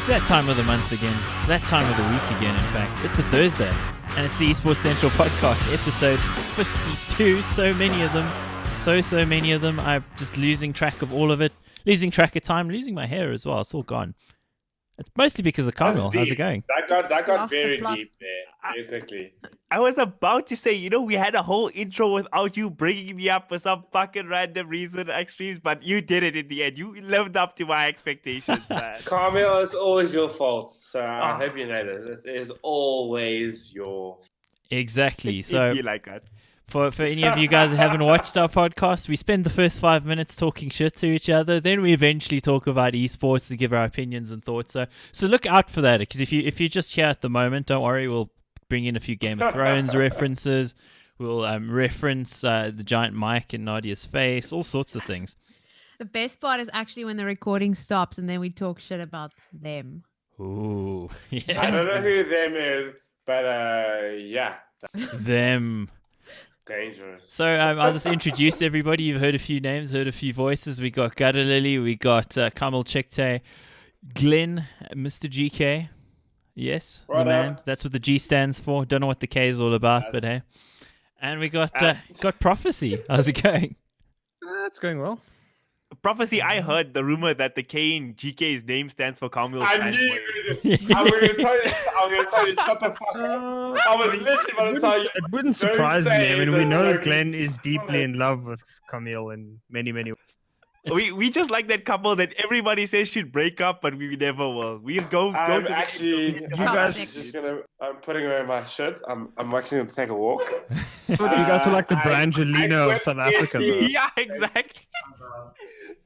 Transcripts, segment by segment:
It's that time of the month again. That time of the week again, in fact. It's a Thursday. And it's the Esports Central Podcast, episode 52. So many of them. So many of them. I'm just losing track of all of it. Losing track of time. Losing my hair as well. It's all gone. It's mostly because of Kaameel. How's it going? That got very deep there, very quickly. I was about to say, we had a whole intro without you bringing me up for some fucking random reason, Extremes, but you did it in the end. You lived up to my expectations, man. Kaameel, it's always your fault. So I hope you know this. It is always your fault. Exactly. So It'd be like that. For any of you guys who haven't watched our podcast, we spend the first 5 minutes talking shit to each other. Then we eventually talk about esports to give our opinions and thoughts. So look out for that, because if you're just here at the moment, don't worry. We'll bring in a few Game of Thrones references. We'll reference the giant mic in Nadia's face, all sorts of things. The best part is actually when the recording stops and then we talk shit about them. Ooh, yeah. I don't know who them is, but yeah. Them. Dangerous. So I'll just introduce everybody. You've heard a few names, heard a few voices. We got StGutterlily, we got Kaameel, Chicktay, Glenn, Mr. GK. Yes, Right the man. up. That's what the G stands for. Don't know what the K is all about, but hey. And we got Profeci. How's it going? It's going well. Profeci, I heard the rumor that the K in GK's name stands for Kaameel. I knew you were going to I was going to tell you, shut the fuck up. I was literally going to tell you. It wouldn't Don't surprise me. say I mean, we the know that word. Glenn is deeply in love with Kaameel in many ways. We just like that couple that everybody says should break up, but we never will. We'll go I'm to actually, I'm putting away my shirt. I'm actually going to take a walk. You guys are like the I Brangelina of quit South Africa. PSG. though. Yeah, exactly.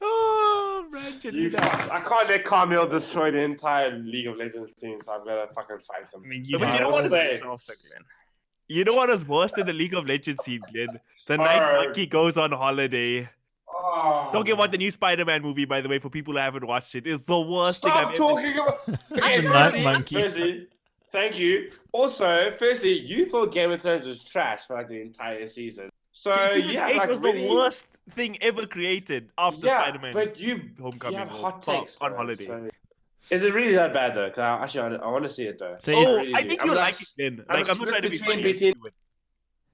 Oh, You Brangelina. fuck. I can't let Kaameel destroy the entire League of Legends team, so I'm going to fucking fight him. I mean, But you know what? yourself, Glenn. You know what is worse than the League of Legends scene, Glenn? The night Alright. Monkey goes on holiday. Oh. Talking about the new Spider-Man movie, by the way, for people who haven't watched it. It's the worst thing Stop I've talking about. Okay, The Night firstly, Monkey. firstly, thank you. Also, firstly, you thought Game of Thrones was trash for like the entire season. So ever. yeah, It like was really, the worst thing ever created after yeah, Spider-Man. but you Homecoming have or hot on takes on though, holiday. so- Is it really that bad though? 'Cause I want to see it though. So Oh, really I do. think I'm you'll like- like it, Glenn. I'm Like, I'm not split trying to be between- funny. between-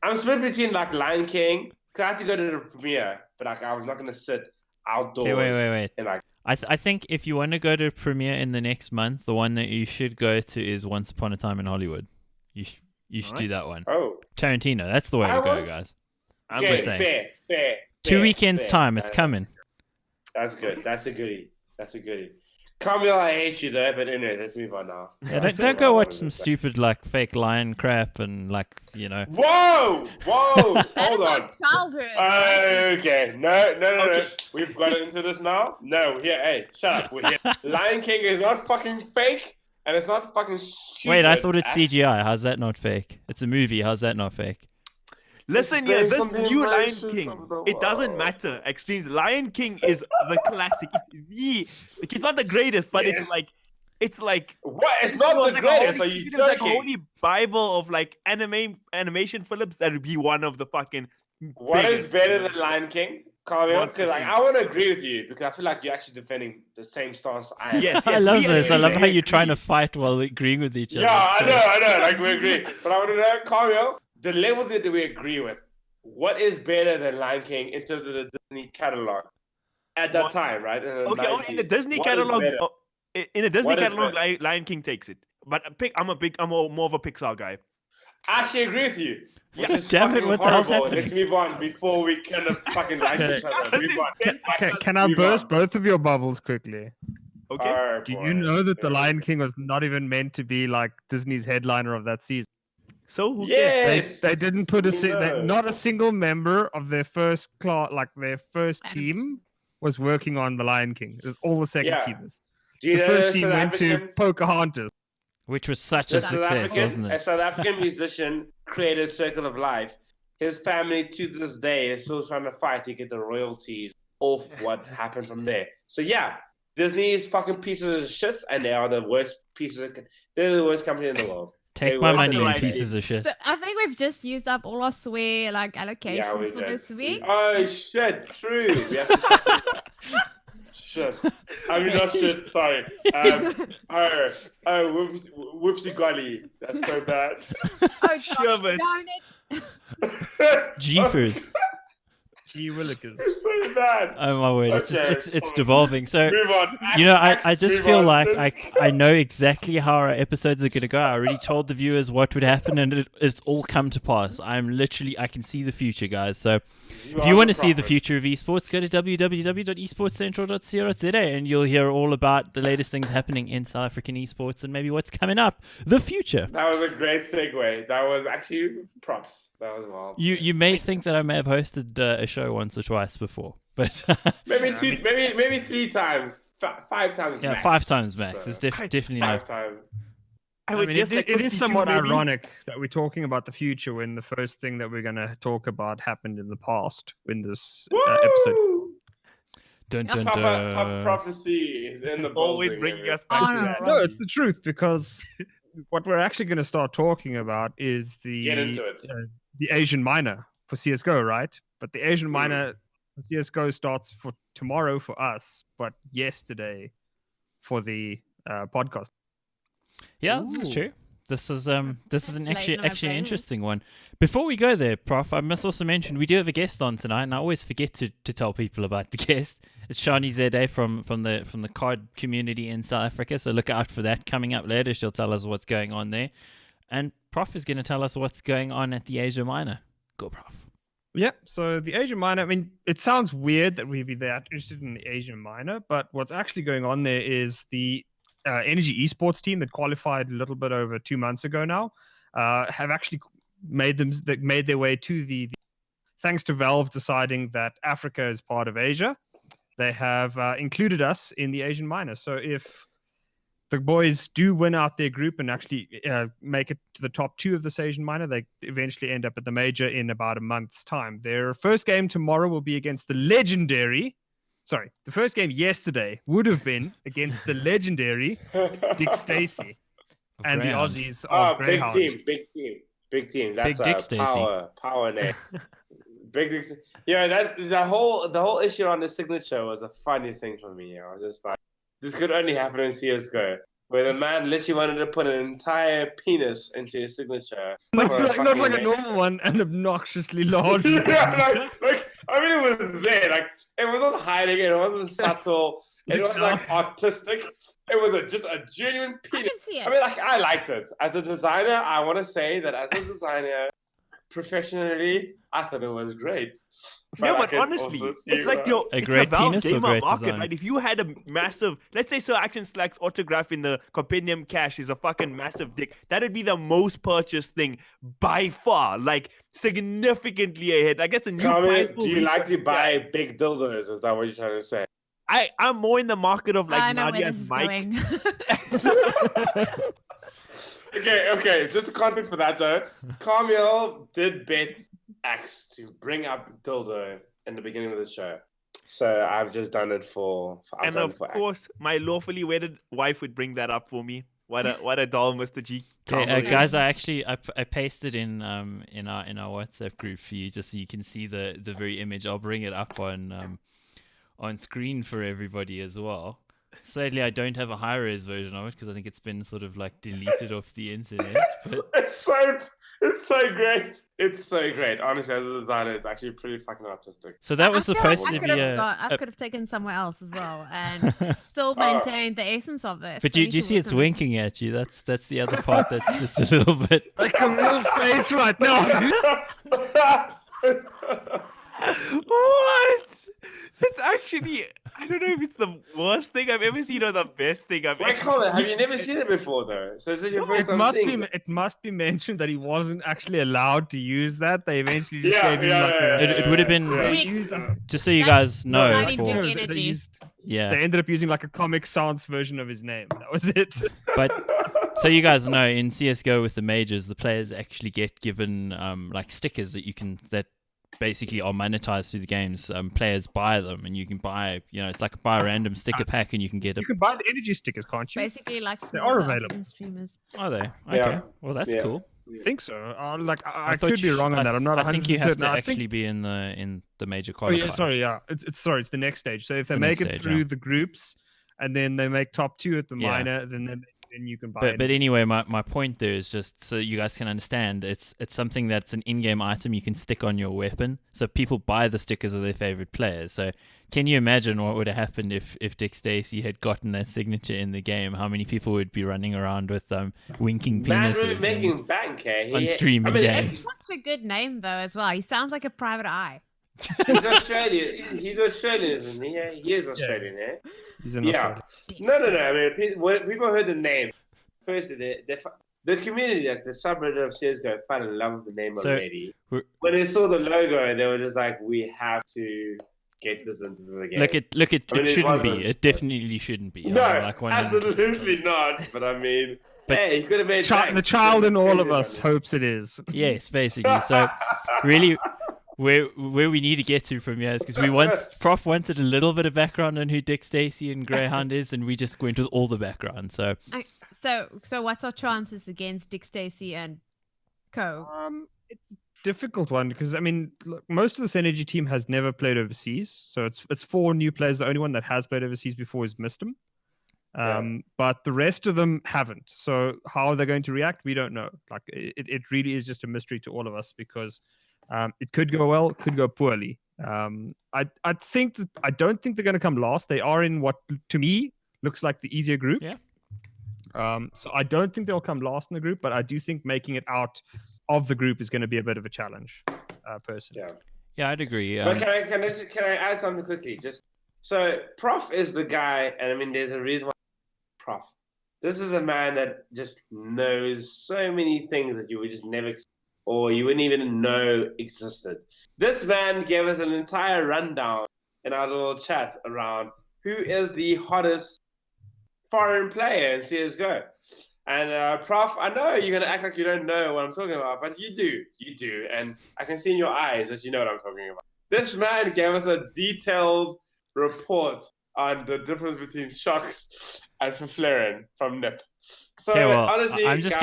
I'm split between like Lion King. Cause I had to go to the premiere, but like I was not gonna sit outdoors. Okay, wait. And like I think if you want to go to premiere in the next month, the one that you should go to is Once Upon a Time in Hollywood. You should do that one. oh, Tarantino, that's the way I to go, would. guys. I'm okay, just saying. fair. 2 weekends fair. time, it's coming. That's good. That's a goodie. Kaameel, I hate you though, but anyway, let's move on now. Yeah, don't go watch some stupid like fake lion crap and like Whoa! That Hold is on. our childhood. Okay, no. Okay. We've got into this now. No, here, hey, shut up. We're here. Lion King is not fucking fake, and it's not fucking stupid. Wait, I thought it's CGI. How's that not fake? It's a movie. How's that not fake? Listen It's here, based this on the new Lion emotions King, of the it doesn't world. matter. Extremes. Lion King is the classic. It's not the greatest, but Yes. it's like What? It's not the like a greatest. holy- Are you it's like a joking? holy Bible of like animation films that would be one of the fucking. What is biggest. better than Lion King? Kaameel? What's the Because like, thing? I want to agree with you because I feel like you're actually defending the same stance I am. Yes, I love we this. I agree, love we how you're trying agree. to fight while agreeing with each other. Yeah, I So- know, like we agree. But I want to know, Kaameel, the level that we agree with. What is better than Lion King in terms of the Disney catalog at that What- time, right? Okay, in the Disney What is catalog, better? in the Disney What is catalog, better? Lion King takes it. But I'm more of a Pixar guy. I actually agree with you. Which Yeah, is damn it, fucking what the hell's horrible. happening? Let's move on before we kind of fucking like each other. Move on. Can I Move burst on. both of your bubbles quickly? Okay. Alright, Do boy. you know that The Okay. Lion King was not even meant to be like Disney's headliner of that season? So who cares? Yes. They didn't put We know. not a single member of their first their first Adam. team was working on The Lion King. It was all the second Yeah. teamers. Do you The know first the team South went to African? Pocahontas. Which was such The a South success, African, wasn't a it? South African musician created Circle of Life. His family to this day is still trying to fight to get the royalties off what happened from there. So yeah, Disney is fucking pieces of shit, and they are the worst they're the worst company in the world. They Take my worse money, than you Lion pieces King. of shit. So I think we've just used up all our swear Yeah, allocations we for did. this week. Oh shit, true. We have to shit. I mean, not shit. Sorry. Whoopsie golly. That's so bad. Oh, Sherman. darn it. Jeepers. Gee willikers. It's so bad. Oh my word, Okay, it's devolving. So Move on. I just Move feel on. like I know exactly how our episodes are going to go. I already told the viewers what would happen, and it's all come to pass. I can see the future, guys. So if you want to see the future of esports, go to www.esportscentral.co.za and you'll hear all about the latest things happening in South African esports and maybe what's coming up, the future. That was a great segue. That was actually props. That was wild. You may think that I may have hosted a show once or twice before, but Maybe maybe 3 times, 5 times. yeah, max. 5 times max. So, It's definitely no. 5 times. I would guess like it is 52 somewhat maybe. ironic that we're talking about the future when the first thing that we're going to talk about happened in the past when this episode. Woo! Dun, dun, Papa dun. Prophecy is in the Always building, bringing baby. us back to Honor. that. No, it's the truth because what we're actually going to start talking about is Get into it. the Asian minor for CSGO, right? But the Asian minor for CSGO starts for tomorrow for us, but yesterday for the podcast. Yeah, this is Ooh. true. This is an That's late actually on our an interesting playlist. one. Before we go there, Prof, I must also mention we do have a guest on tonight, and I always forget to tell people about the guest. It's Chani Zede from the COD community in South Africa, so look out for that coming up later. She'll tell us what's going on there, and Prof is going to tell us what's going on at the Asia Minor. Go, Prof. Yeah, so the Asian minor, I mean, it sounds weird that we'd be that interested in the Asian minor, but what's actually going on there is the Energy Esports team that qualified a little bit over 2 months ago now have actually made their way to the thanks to Valve deciding that Africa is part of Asia. They have included us in the Asian minor. So if the boys do win out their group and actually make it to the top 2 of this Asian minor, they eventually end up at the major in about a month's time. Their first game tomorrow will be against the first game yesterday would have been against the legendary Dick Stacy and the Greyhound. Aussies Oh, of Greyhound. big team. That's Big Dick a Stacy. power name. Big Dick. Yeah, that the whole issue on the signature was the funniest thing for me. I was just like, this could only happen in CS:GO, where the man literally wanted to put an entire penis into his signature. Not for a like fucking a name. normal one, an obnoxiously large one. Yeah, like I mean, it was there. Like it wasn't hiding. It wasn't subtle. It wasn't like artistic. It was just a genuine I penis. can see it. I mean, like I liked it as a designer. I want to say that as a designer, professionally, I thought it was great. No, I but can honestly, also see it's like why. it's great the Valve penis or gamer great market, design? right? If you had a massive, let's say Sir Action Slack's autograph in the compendium cache is a fucking massive dick, that'd be the most purchased thing by far, like significantly ahead. Like that's a new price. Kaameel, do you like to buy big dildos? Is that what you're trying to say? I'm more in the market of I like know where this Nadia's is mic. going. Okay. Just the context for that though. Kaameel did bet Axe to bring up dildo in the beginning of the show, so I've just done it for. And of course, my lawfully wedded wife would bring that up for me. What a doll, Mr. G. Okay, Kaameel is. guys, I pasted in our WhatsApp group for you just so you can see the very image. I'll bring it up on screen for everybody as well. Sadly, I don't have a high-res version of it because I think it's been sort of like deleted off the internet. But It's so great. It's so great. Honestly, as a designer, it's actually pretty fucking artistic. so that I was feel supposed like to I be I could have taken somewhere else as well and still maintained the essence of this. But So do you you should see work it's on this. winking at you? That's the other part that's just a little bit. Like Kameel's face right now. What? It's actually, I don't know if it's the worst thing I've ever seen or the best thing I've Wait, ever Colin, have you never seen it before though? So is this your first It time must seeing be. it? It must be mentioned that he wasn't actually allowed to use that. They eventually just Yeah, gave him yeah, like yeah, a. It would have been They Wait. used, just so you That's guys know. tiny for- dick no, they energy. used- yeah, They ended up using like a Comic Sans version of his name. That was it. but so you guys know in CS:GO with the majors, the players actually get given like stickers that basically are monetized through the games. Players buy them, and you can buy, it's like buy a random sticker pack, and you can get a. You can buy the energy stickers, can't you? Basically, like They small are South available. African streamers. Are they? Okay. Yeah. Well, that's Yeah. cool. I think so. I thought could be wrong on that. I'm not 100% I think you have certain. to I actually think, be in the major oh qualifier. yeah, sorry, yeah. It's the next stage. So if they the make next it stage, through yeah. the groups, and then they make top 2 at the Yeah. minor, then you can buy it. But anyway, my point there is just so you guys can understand, it's something that's an in-game item you can stick on your weapon. So people buy the stickers of their favorite players. So can you imagine what would have happened if Dick Stacey had gotten that signature in the game? How many people would be running around with winking Man, penises we're making bank, eh? on streaming games? Such a good name though, as well. He sounds like a private eye. He's Australian. He's Australian, isn't he? Yeah, he is Australian, eh? He's in Yeah. Australia. No. I mean, when people heard the name, firstly, the community, like the subreddit of CSGO, fell in love with the name already. When they saw the logo, they were just like, "We have to get this into the game." Look, it shouldn't wasn't, be. It definitely shouldn't be. No, Like 100%. absolutely not. But I mean, hey, he could have made The child in all of us hopes it is. Yes, basically. So really, where we need to get to from here is because Prof wanted a little bit of background on who Dick Stacey and Greyhound is, and we just went with all the background. So So what's our chances against Dick Stacey and co? It's a difficult one because I mean, look, most of this energy team has never played overseas, so it's 4 new players. The only one that has played overseas before is Mistem. But the rest of them haven't. So how they're going to react, we don't know. Like it really is just a mystery to all of us because it could go well, it could go poorly. I don't think they're going to come last. They are in what to me looks like the easier group. Yeah. So I don't think they'll come last in the group, but I do think making it out of the group is going to be a bit of a challenge, personally. Yeah, I'd agree. But can I add something quickly? Just so Prof is the guy, and I mean, there's a reason why Prof. This is a man that just knows so many things that you would just never expect, or you wouldn't even know existed. This man gave us an entire rundown in our little chat around who is the hottest foreign player in CSGO. And Prof, I know you're going to act like you don't know what I'm talking about, but you do. And I can see in your eyes that you know what I'm talking about. This man gave us a detailed report on the difference between Shocks and Faflaren from NIP. So okay, well, honestly, I'm just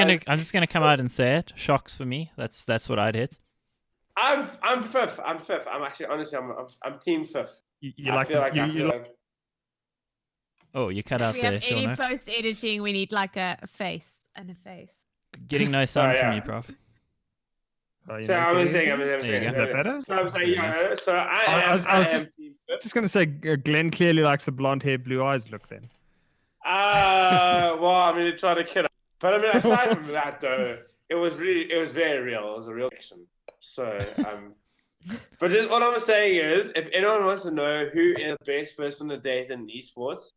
gonna come out and say it. Shocks for me. That's what I'd hit. I'm fifth. I'm actually honestly I'm team fifth. I feel like Oh, you cut out If we there, have any Shaun. post editing, we need like a face and a face. Getting no sound Oh, from yeah. you, Prof. So I'm saying. There you go. Is that better? So I'm saying, yeah. So I am team fifth. Just going to say Glenn clearly likes the blonde hair, blue eyes look then. Well, I mean, they tried to kill him. But I mean, aside from that, though, it was very real. It was a real action. So, but just all I'm saying is, if anyone wants to know who is the best person to date in esports,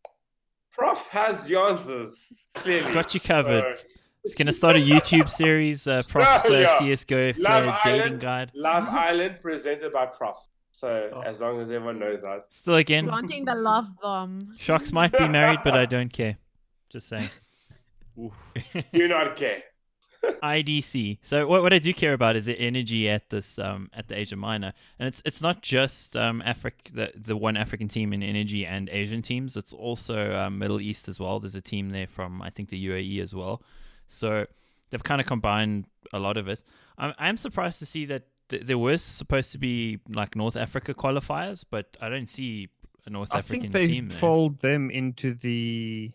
Prof has the answers. Clearly, Got you covered. So, It's gonna start a YouTube series, Prof CSGO Love player dating Island, guide. Love Island presented by Prof. So as long as everyone knows that. Still again, Planting the love bomb. Shocks might be married, but I don't care. Just saying. Do not care. IDC. So what I do care about is the energy at this at the Asia Minor, and it's not just the one African team in energy and Asian teams. It's also Middle East as well. There's a team there from I think the UAE as well. So they've kind of combined a lot of it. I'm surprised to see that there was supposed to be like North Africa qualifiers, but I don't see a North African I think team they there. fold them into the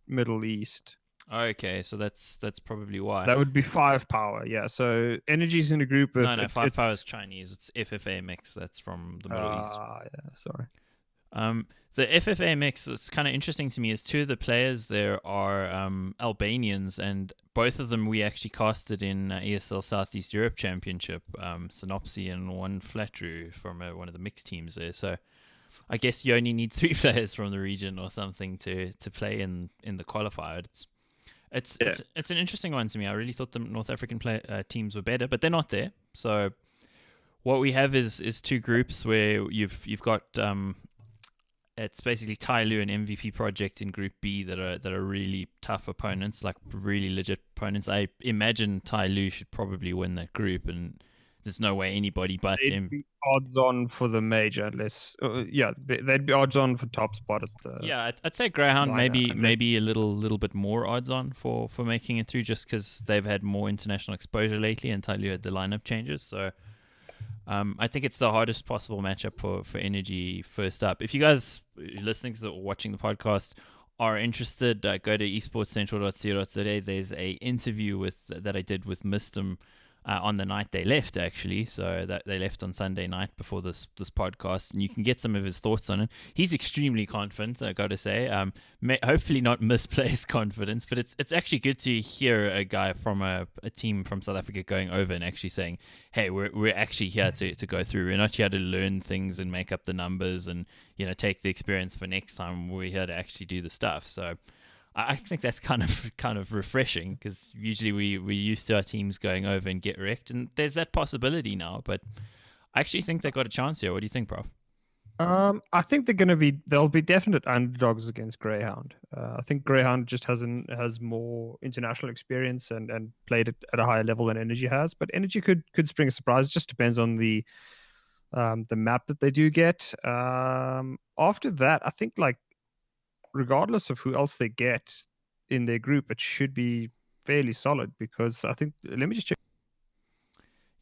Middle East. Okay, so that's probably why. That would be 5 power, yeah. So Energy's in a group of... No, 5 power is Chinese. It's FFA mix. That's from the Middle East. Yeah, sorry. The FFA mix, it's kind of interesting to me, is 2 of the players there are Albanians, and both of them we actually casted in ESL Southeast Europe Championship, Synopsy and one Flatru from one of the mixed teams there. So I guess you only need 3 players from the region or something to play in the qualifier. It's an interesting one to me. I really thought the North African teams were better, but they're not there. So what we have is 2 groups where you've got it's basically Tai Lu and MVP Project in Group B that are really tough opponents, like really legit opponents. I imagine Tai Lu should probably win that group, and there's no way anybody but They'd him. be odds on for the major, unless they'd be odds on for top spot at the. Yeah, I'd say Greyhound minor, unless- maybe a little bit more odds on for making it through, just because they've had more international exposure lately until you had the lineup changes. So I think it's the hardest possible matchup for Energy first up. If you guys listening to or watching the podcast are interested, go to esportscentral.co.za. There's a interview that I did with Mistem on the night they left, actually. So that they left on Sunday night before this podcast, and you can get some of his thoughts on it. He's extremely confident, I got to say. Hopefully not misplaced confidence, but it's actually good to hear a guy from a team from South Africa going over and actually saying, hey, we're actually here to go through. We're not here to learn things and make up the numbers and take the experience for next time. We're here to actually do the stuff. So I think that's kind of refreshing, because usually we're used to our teams going over and get wrecked, and there's that possibility now. But I actually think they got a chance here. What do you think, Prof? I think they'll be definite underdogs against Greyhound. I think Greyhound just has more international experience and played it at a higher level than Energy has. But Energy could spring a surprise. It just depends on the map that they do get. After that, I think regardless of who else they get in their group, it should be fairly solid, because I think, let me just check.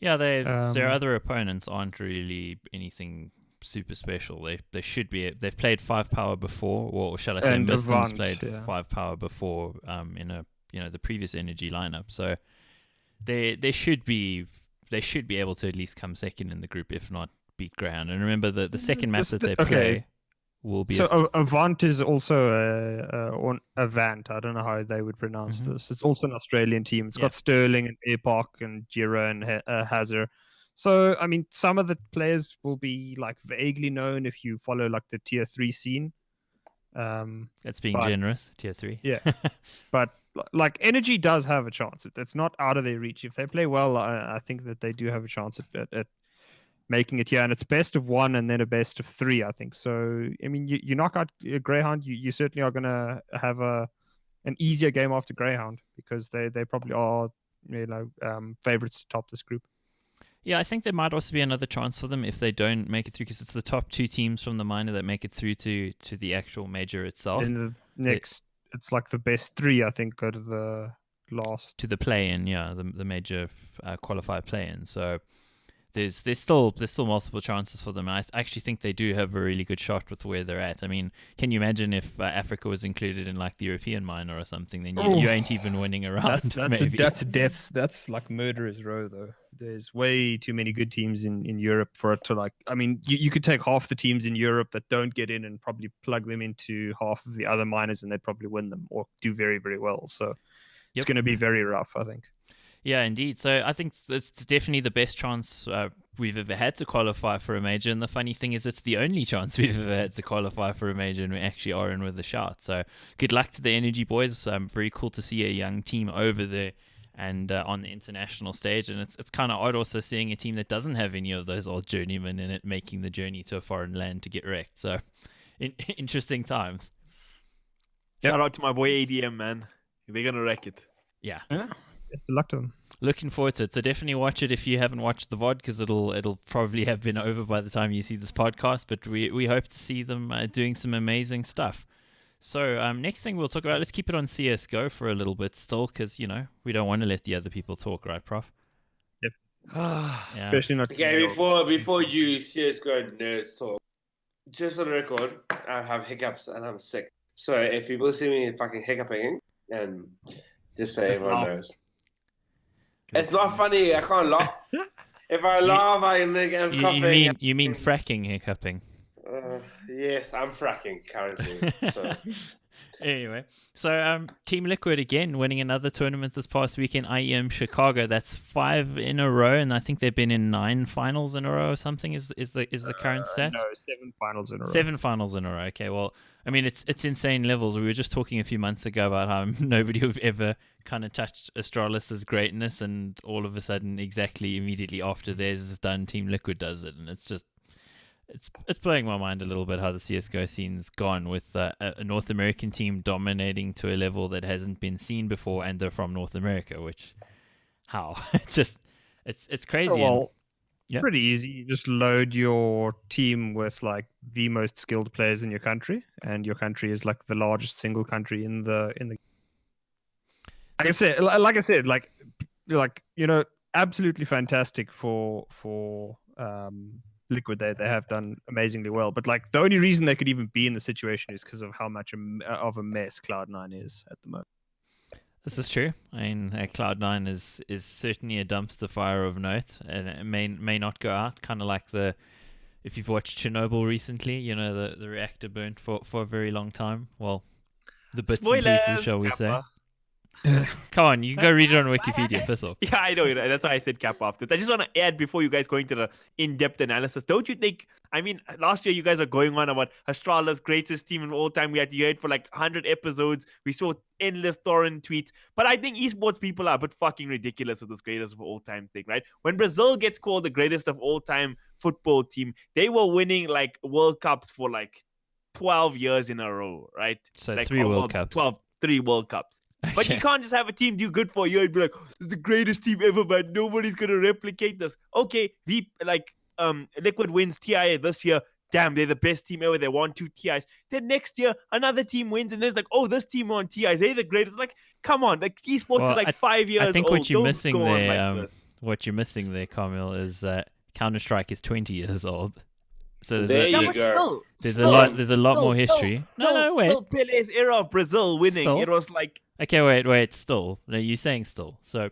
Yeah, their other opponents aren't really anything super special. They should be. They've played 5 power before, or shall I say, Mistem's played 5 power before in a the previous Energy lineup. So they should be able to at least come second in the group, if not beat Greyhound. And remember the second map that they play will be. So Avant is also Avant. I don't know how they would pronounce this. It's also an Australian team. It's got Sterling and Airpark and Gira and Hazard. So I mean, some of the players will be vaguely known if you follow the tier 3 scene. That's being generous. Tier 3. Yeah, but Energy does have a chance. It's not out of their reach. If they play well, I think that they do have a chance at making it here, and it's best of 1 and then a best of 3, I think. So I mean, you knock out Greyhound, you certainly are going to have an easier game after Greyhound, because they probably are favorites to top this group. Yeah, I think there might also be another chance for them if they don't make it through, because it's the top 2 teams from the minor that make it through to the actual major itself. In the next, it's the best 3, I think, go to the last, to the play-in, the major qualifier play-in. So there's still multiple chances for them. I actually think they do have a really good shot with where they're at. I mean, can you imagine if Africa was included in the European minor or something? Then you ain't even winning a round. That's deaths. That's murderer's row, though. There's way too many good teams in Europe for it to I mean, you could take half the teams in Europe that don't get in and probably plug them into half of the other minors, and they'd probably win them or do very, very well. So it's going to be very rough, I think. Yeah, indeed. So I think it's definitely the best chance we've ever had to qualify for a major. And the funny thing is, it's the only chance we've ever had to qualify for a major, and we actually are in with a shot. So good luck to the Energy boys. Very cool to see a young team over there and on the international stage. And it's kind of odd also seeing a team that doesn't have any of those old journeymen in it making the journey to a foreign land to get wrecked. So interesting times. Shout out to my boy ADM, man. They're going to wreck it. Yeah. Best of luck to them. Looking forward to it. So definitely watch it if you haven't watched the VOD, because it'll probably have been over by the time you see this podcast. But we hope to see them doing some amazing stuff. So next thing we'll talk about, let's keep it on CSGO for a little bit still, because we don't want to let the other people talk, right, Prof? Yep. Yeah. Especially not. Okay, before you CSGO nerds talk, just on the record, I have hiccups and I'm sick. So if people see me fucking hiccuping, and just so everyone knows. It's not funny. I can't laugh. If I laugh, I'm coughing. You mean fracking hiccuping? Yes, I'm fracking currently. So. Anyway, so Team Liquid again winning another tournament this past weekend. IEM Chicago. That's 5 in a row, and I think they've been in 9 finals in a row or something. Is the current stat? No, 7 finals in a row. 7 finals in a row. Okay, well, I mean it's insane levels. We were just talking a few months ago about how nobody have ever kind of touched Astralis' greatness, and all of a sudden, immediately after theirs is done, Team Liquid does it, and it's just. It's blowing my mind a little bit how the CSGO scene's gone, with a North American team dominating to a level that hasn't been seen before, and they're from North America. Which, how? It's crazy. Well, Yeah. Pretty easy. You just load your team with like the most skilled players in your country, and your country is like the largest single country in the. Like I said, absolutely fantastic for Liquid. They have done amazingly well, but like the only reason they could even be in the situation is because of how much of a mess Cloud9 is at the moment. This is true. I mean, Cloud9 is certainly a dumpster fire of note, and it may not go out. Kind of like if you've watched Chernobyl recently, the reactor burnt for a very long time. Well, the bits and pieces, shall we say? Come on, you can go read it on Wikipedia. Piss off. Yeah, I know. That's why I said Kappa afterwards. I just want to add before you guys go into the in-depth analysis. Don't you think? I mean, last year you guys are going on about Australia's greatest team of all time. We had to hear it for like 100 episodes. We saw endless torrent tweets. But I think esports people are a bit fucking ridiculous with this greatest of all time thing, right? When Brazil gets called the greatest of all time football team, they were winning like World Cups for like 12 years in a row, right? So like, 3 World Cups. 3 World Cups. But Okay. you can't just have a team do good for a year and be like, "This is the greatest team ever, man. Nobody's gonna replicate this." Okay, Liquid wins TIA this year. Damn, they're the best team ever. They won 2 TIs. Then next year, another team wins, and there's like, "Oh, this team won TIs. They're the greatest." Like, come on, like esports is like 5 years old. I think what you're Don't missing go on there, like this. what you're missing there, Kaameel, is Counter-Strike is 20 years old. So There Yeah, you but go. there's still, a lot more history. No, wait. Till Pele's era of Brazil winning, Still. it was like. Okay, wait, still. No, you're saying still. So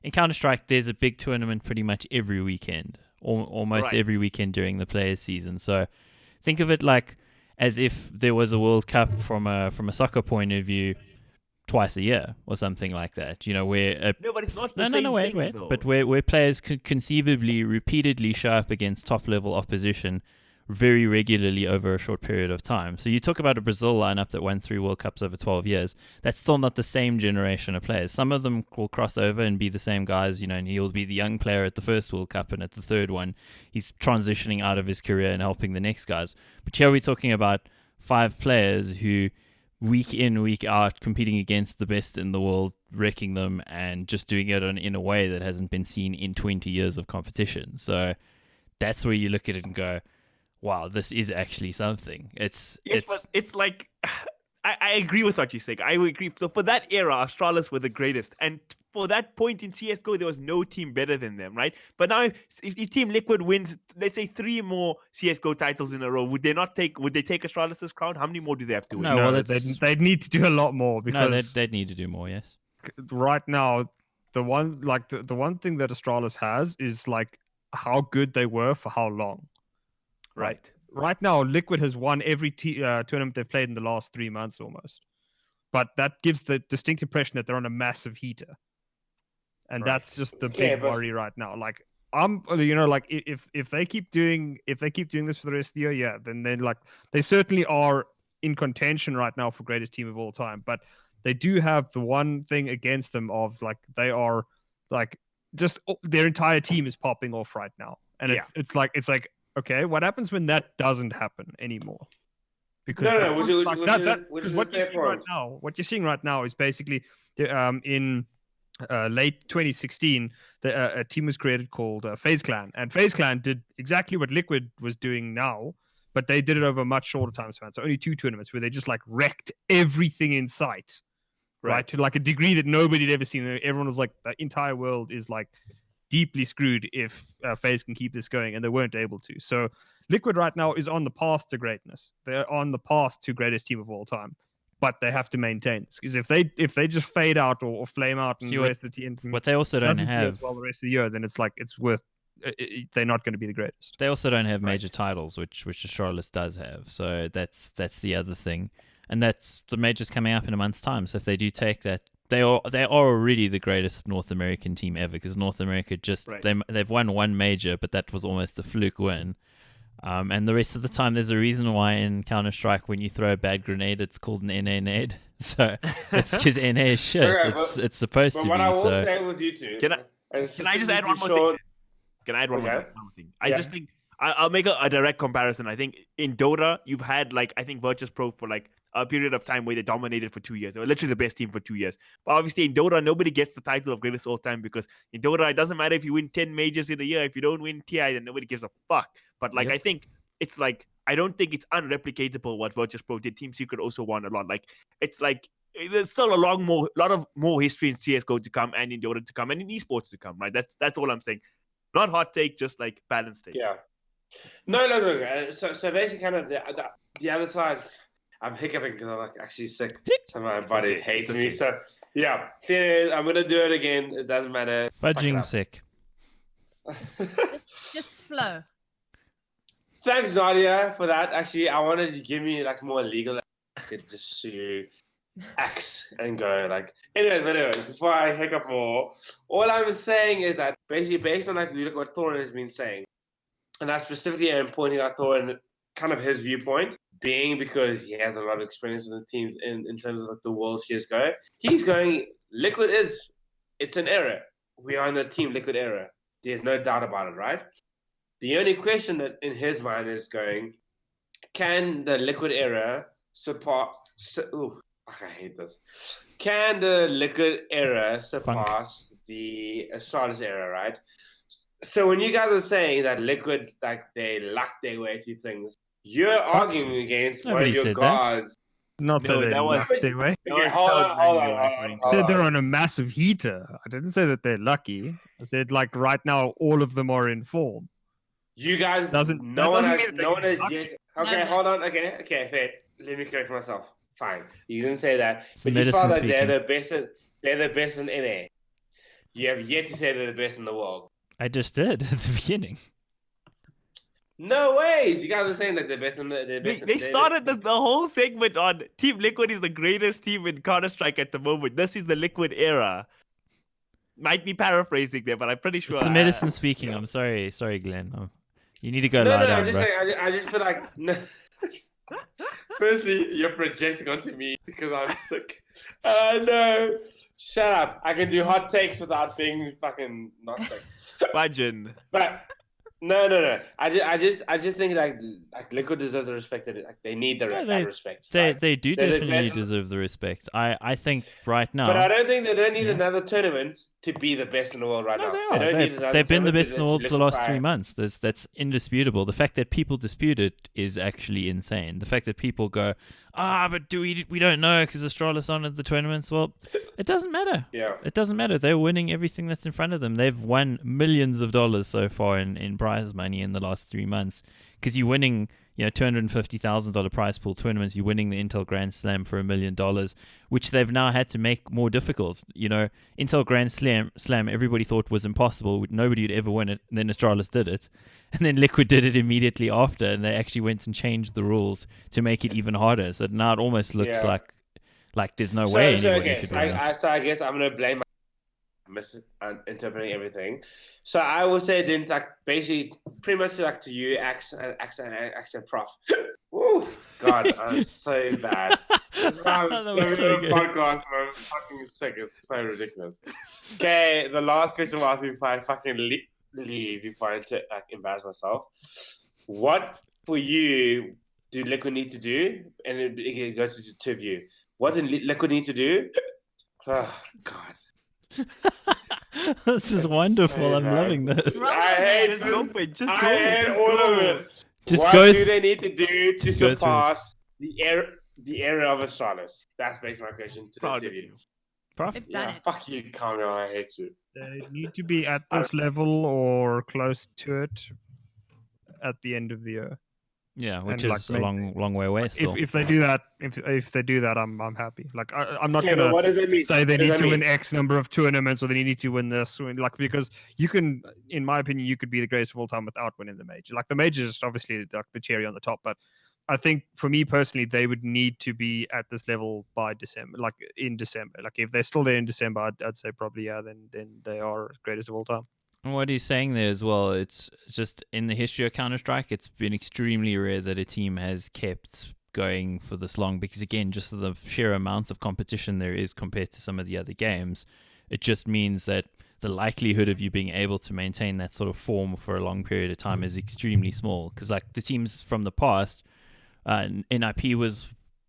in Counter-Strike, there's a big tournament pretty much every weekend, almost Right. every weekend during the players' season. So think of it like as if there was a World Cup from a soccer point of view twice a year or something like that. Where No, but it's not the same no, wait. thing, though. But where players could conceivably repeatedly show up against top-level opposition very regularly over a short period of time. So you talk about a Brazil lineup that won 3 World Cups over 12 years. That's still not the same generation of players. Some of them will cross over and be the same guys, and he'll be the young player at the first World Cup, and at the third one, he's transitioning out of his career and helping the next guys. But here we're talking about 5 players who, week in, week out, competing against the best in the world, wrecking them, and just doing it in a way that hasn't been seen in 20 years of competition. So that's where you look at it and go, wow, this is actually something. But it's like I agree with what you're saying. I agree. So for that era, Australis were the greatest, and for that point in CS:GO, there was no team better than them, right? But now, if Team Liquid wins, let's say 3 more CS:GO titles in a row, would they take Australis's crown? How many more do they have to win? No, well, they'd need to do a lot more because they'd need to do more. Yes. right now, the one thing that Australis has is like how good they were for how long. Right. Right now, Liquid has won every tournament they've played in the last 3 months almost. But that gives the distinct impression that they're on a massive heater. And that's just the big worry right now. Like, if they keep doing this for the rest of the year, yeah, then they certainly are in contention right now for greatest team of all time. But they do have the one thing against them of like they are like just their entire team is popping off right now. And it's like okay, what happens when that doesn't happen anymore? Because what you're seeing right now is basically in late 2016, a team was created called FaZe Clan, and FaZe Clan did exactly what Liquid was doing now, but they did it over a much shorter time span. So only 2 tournaments where they just like wrecked everything in sight, right? To like a degree that nobody had ever seen. Everyone was like, the entire world is like deeply screwed if FaZe can keep this going, and they weren't able to. So Liquid right now is on the path to greatness. They're on the path to greatest team of all time, but they have to maintain this, because if they just fade out or flame out and the rest of the team, what they also don't have the rest of the year, then it's like it's worth. They're not going to be the greatest. They also don't have major titles, which Australis does have. So that's the other thing, and that's the majors coming up in a month's time. So if they do take that, they are already the greatest North American team ever, because North America they've won 1 major, but that was almost a fluke win. And the rest of the time, there's a reason why in Counter-Strike, when you throw a bad grenade, it's called an NA nade. So it's because NA is shit. It's supposed to be. But what I will say with you two, can I just add one more thing? Can I add one more thing? I just think I'll make a direct comparison. I think in Dota, you've had I think Virtus Pro for a period of time where they dominated for 2 years. They were literally the best team for 2 years. But obviously in Dota, nobody gets the title of greatest all time because in Dota, it doesn't matter if you win 10 majors in a year. If you don't win TI, then nobody gives a fuck. But like, Yep. I think it's like, I don't think it's unreplicatable what Virtus Pro did. Team Secret also won a lot. Like, it's like, there's still a lot of more history in CSGO to come and in Dota to come and in esports to come, right? That's all I'm saying. Not hot take, just like balanced take. Yeah. No. So basically, kind of the other side. I'm hiccuping because I'm like actually sick. So my body hates me. So yeah, I'm gonna do it again. It doesn't matter. Fudging sick. Just flow. Thanks, Nadia, for that. Actually, I wanted to give me like more legal. I could just sue X and go like. Anyways, before I hiccup more, all I was saying is that basically based on like what Thorin has been saying, and I specifically am pointing out Thorin kind of his viewpoint, being because he has a lot of experience in the teams in terms of like the world CSGO. He's going, Liquid it's an era. We are in the Team Liquid era. There's no doubt about it, right? The only question that in his mind is going, can the Liquid era surpass... I hate this. Can the Liquid era surpass the Astralis era, right? So when you guys are saying that Liquid, like, they luck their way through things, you're arguing against one of your gods. Not so No, they that was- lucked their way. Okay, hold on. They're on a massive heater. I didn't say that they're lucky. I said like right now all of them are in form. You guys, Doesn't- no that one doesn't has mean that they can yet. Okay, No. hold on. Okay, fair. Let me correct myself. Fine, you didn't say that, It's but you medicine felt like they're speaking. the best in NA. You have yet to say they're the best in the world. I just did at the beginning. No ways! You guys are saying that they're best in the. They started the whole segment on Team Liquid is the greatest team in Counter-Strike at the moment. This is the Liquid era. Might be paraphrasing there, but I'm pretty sure. It's the medicine speaking. I'm sorry, Glenn. You need to go No, lie down, I'm just bro. saying. I just feel like. No. Firstly, you're projecting onto me because I'm sick. No, shut up. I can do hot takes without being fucking not sick. Imagine. But no. I just think like Liquid deserves the respect that they need that respect. right? They do They're the definitely best- deserve the respect. I think right now. But I don't think they don't need Yeah. another tournament to be the best in the world right No, now. they They are. don't need another They've been the tournament best in the world to for the last liquefy. 3 months. That's indisputable. The fact that people dispute it is actually insane. The fact that people go, but we don't know because Astralis aren't at the tournaments. Well, it doesn't matter. Yeah. It doesn't matter. They're winning everything that's in front of them. They've won millions of dollars so far in prize money in the last 3 months because you're winning, $250,000 prize pool tournaments. You're winning the Intel Grand Slam for $1 million, which they've now had to make more difficult. Intel Grand Slam everybody thought was impossible. Nobody would ever win it. And then Astralis did it. And then Liquid did it immediately after. And they actually went and changed the ruls to make it even harder. So now it almost looks Yeah. like there's no way anybody Okay. should So win it. I guess I'm gonna blame misinterpreting everything. So I would say then like basically pretty much like to you, Ax and Prof. Woo, God, I'm so bad. This is how That I'm was so doing a good. podcast and I'm fucking sick. It's so ridiculous. Okay, the last question was if I fucking leave, if I embarrass myself. What for you do Liquid need to do? And it goes to two of you. What do Liquid need to do? Oh, God. This is wonderful. so I'm bad. loving this. I hate Just this. go for it. Just I go. hate Just all go. of it. Just what go do they need to do to go surpass the era of Astralis? That's basically my question to the Proud two of of you. you. Prof? They've done Yeah, it. fuck you, Kaameel. I hate you. They need to be at this level or close to it at the end of the year. Yeah, which And, like, is a make- long way away still. If they do that, if they do that, I'm happy. Like I'm not Okay, but gonna what does it mean? say they What does need that to win mean? X number of tournaments or they need to win this. Like because you can, in my opinion, you could be the greatest of all time without winning the major. Like the major is obviously like the cherry on the top, but I think for me personally, they would need to be at this level by December, like in December. Like if they're still there in December, I'd say probably then they are greatest of all time. And what he's saying there as well, it's just in the history of Counter-Strike, it's been extremely rare that a team has kept going for this long because, again, just the sheer amounts of competition there is compared to some of the other games, it just means that the likelihood of you being able to maintain that sort of form for a long period of time is extremely small because, like, the teams from the past, NIP was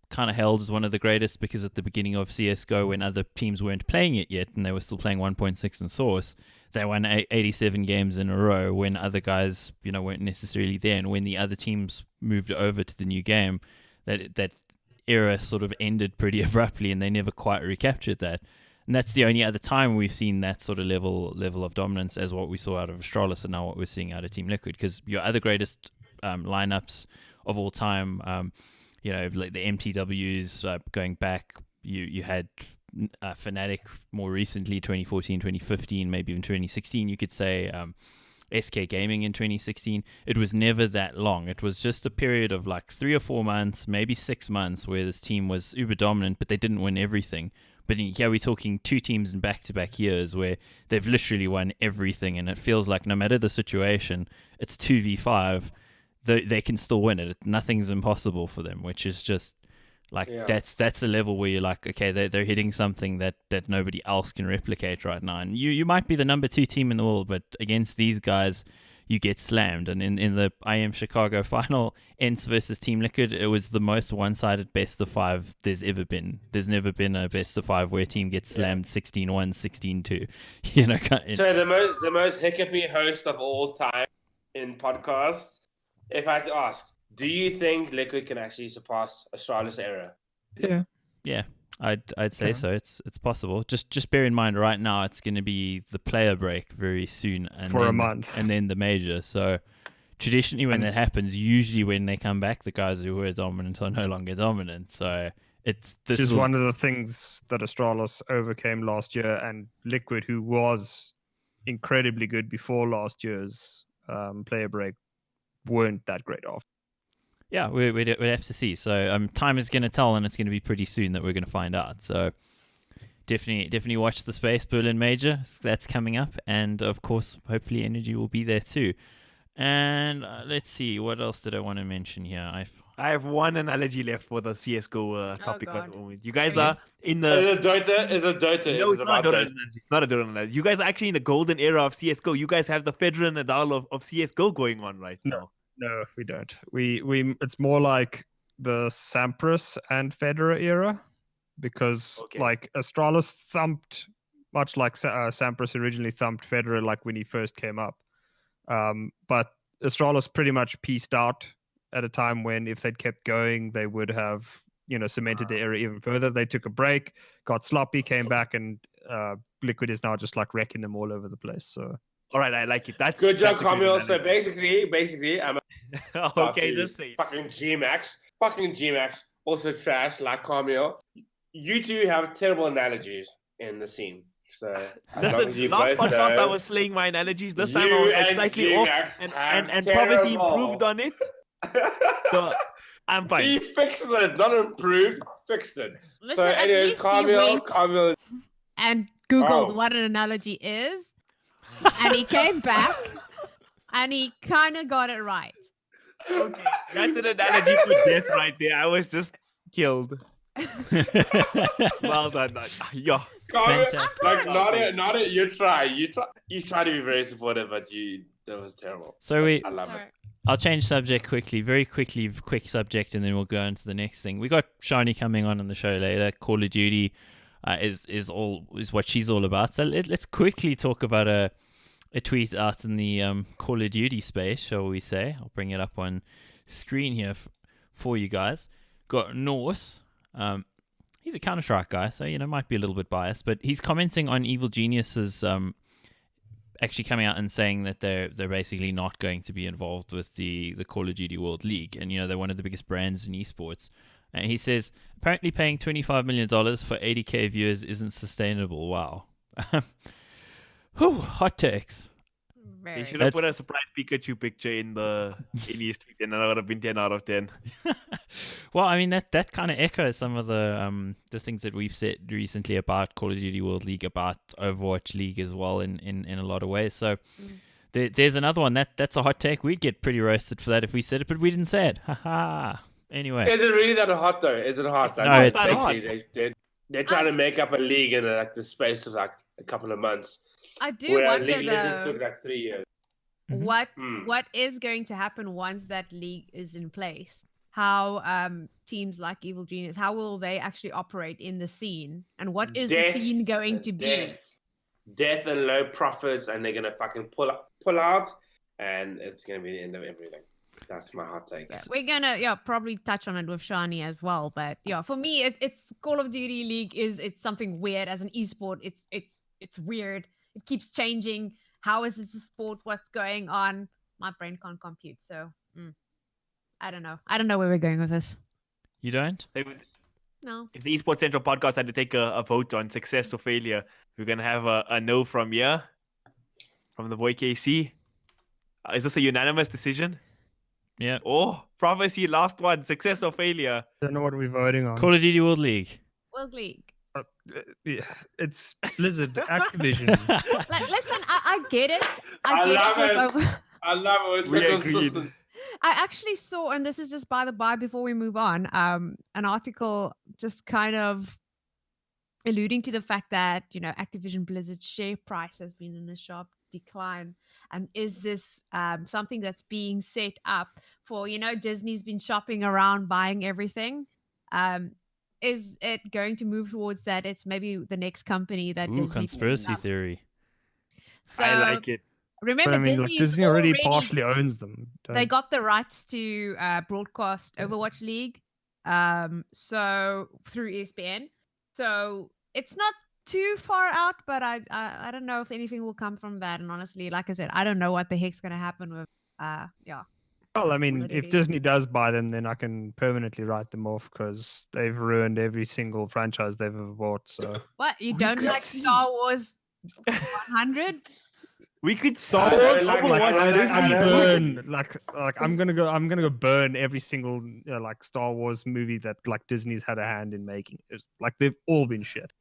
kind of held as one of the greatest because at the beginning of CSGO, when other teams weren't playing it yet and they were still playing 1.6 in Source, they won 87 games in a row when other guys, weren't necessarily there. And when the other teams moved over to the new game, that era sort of ended pretty abruptly, and they never quite recaptured that. And that's the only other time we've seen that sort of level of dominance as what we saw out of Astralis and now what we're seeing out of Team Liquid. Because your other greatest lineups of all time, like the MTWs going back, you had Fnatic more recently, 2014, 2015, maybe even 2016, you could say. SK Gaming in 2016, it was never that long. It was just a period of like 3 or 4 months, maybe 6 months, where this team was uber dominant, but they didn't win everything. But here we're talking 2 teams in back-to-back years where they've literally won everything, and it feels like no matter the situation, it's 2v5, they can still win it. Nothing's impossible for them, which is just like that's a level where you're like, okay, they're hitting something that nobody else can replicate right now. And you might be the number 2 team in the world, but against these guys, you get slammed. And in the IM Chicago final, ENCE versus Team Liquid, it was the most one-sided best of 5 there's ever been. There's never been a best of 5 where a team gets slammed 16-1, 16-2. So the most hiccupy host of all time in podcasts, if I had to ask, do you think Liquid can actually surpass Astralis era? Yeah, I'd say so. It's possible. Just bear in mind, right now it's going to be the player break very soon, and for a month, and then the major. So traditionally, when that happens, usually when they come back, the guys who were dominant are no longer dominant. So this is one of the things that Astralis overcame last year, and Liquid, who was incredibly good before last year's player break, weren't that great off. Yeah, we'd have to see. So time is going to tell, and it's going to be pretty soon that we're going to find out. So definitely watch the space. Berlin Major, that's coming up. And, of course, hopefully Energy will be there too. And let's see, what else did I want to mention here? I have one analogy left for the CSGO topic at the moment. You guys are in the... Is it Dota? No, it's not Dota. It's not a Dota analogy. You guys are actually in the golden era of CSGO. You guys have the Federer and Nadal of CSGO going on right now. No, we don't. We it's more like the Sampras and Federer era, because like Astralis thumped, much like Sampras originally thumped Federer, like when he first came up. But Astralis pretty much pieced out at a time when if they'd kept going, they would have cemented the era even further. They took a break, got sloppy, came back, and Liquid is now just like wrecking them all over the place. So. All right, I like it. That's good job, Kaameel. So basically, I'm okay. Just say fucking Gmax, also trash like Kaameel. You two have terrible analogies in the scene. So listen, last podcast I was slaying my analogies. This time I was slightly off, and Profeci improved on it. So I'm fine. He fixed it, not improved. Fixed it. Listen, So anyway, Kaameel, and Googled what an analogy is. And he came back, and he kind of got it right. Okay, that's an analogy for death right there. I was just killed. Well done, Nadia. Yeah. Like Nadia, you try to be very supportive, but that was terrible. So I love it. I'll change subject quick subject, and then we'll go on to the next thing. We got Chani coming on the show later. Call of Duty is what she's all about. So let's quickly talk about a tweet out in the Call of Duty space, shall we say. I'll bring it up on screen here for you guys. Got Norse. He's a Counter-Strike guy, so might be a little bit biased, but he's commenting on Evil Genius's actually coming out and saying that they're basically not going to be involved with the Call of Duty World League, and they're one of the biggest brands in esports. And he says, apparently paying $25 million for 80k viewers isn't sustainable. Wow. Hot takes. They should have put a surprise Pikachu picture in his tweet, and that would have been 10 out of 10. Well, I mean, that kind of echoes some of the things that we've said recently about Call of Duty World League, about Overwatch League as well in a lot of ways. So there's another one. That's a hot take. We'd get pretty roasted for that if we said it, but we didn't say it. Ha. Anyway. Is it really that hot, though? Is it hot? No, it's hot. They're trying to make up a league in the space of like a couple of months. I do wonder, League Legends took like 3 years. What is going to happen once that league is in place? How teams like Evil Genius, how will they actually operate in the scene? And what is Death, the scene going to be? Death and low profits, and they're gonna fucking pull out, and it's gonna be the end of everything. That's my hot take. Yeah, we're gonna probably touch on it with Chani as well, but yeah, for me, it's Call of Duty League it's something weird as an esport. It's weird. It keeps changing. How is this a sport? What's going on? My brain can't compute. So I don't know. I don't know where we're going with this. You don't? No. If the Esports Central Podcast had to take a vote on success or failure, we're gonna have a no from here, from the boy KC. Is this a unanimous decision? Yeah. Oh, Profeci, last one. Success or failure? Don't know what we're voting on. Call of Duty World League. World League. Yeah, it's Blizzard, Activision. Listen, I get it. I love get it. I love it. We're so We consistent. agreed. I actually saw, and this is just by the by before we move on, an article just kind of alluding to the fact that, Activision Blizzard's share price has been in a sharp decline. And is this something that's being set up for, Disney's been shopping around buying everything? Is it going to move towards that? It's maybe the next company that Ooh, Disney conspiracy picks up. theory. So, I like it. remember, But I mean, like, Disney is Disney already partially owns them. They got the rights to broadcast Overwatch League, so through ESPN. So it's not too far out, but I don't know if anything will come from that. And honestly, like I said, I don't know what the heck's gonna happen with Well, I mean, Call of if Duty. Disney does buy them, then I can permanently write them off because they've ruined every single franchise they've ever bought. So What, you We don't could like see. Star Wars 100? We could Star Star Wars Wars, Overwatch I Disney. don't know. burn like I'm gonna go burn every single like Star Wars movie that like Disney's had a hand in making. It's like they've all been shit.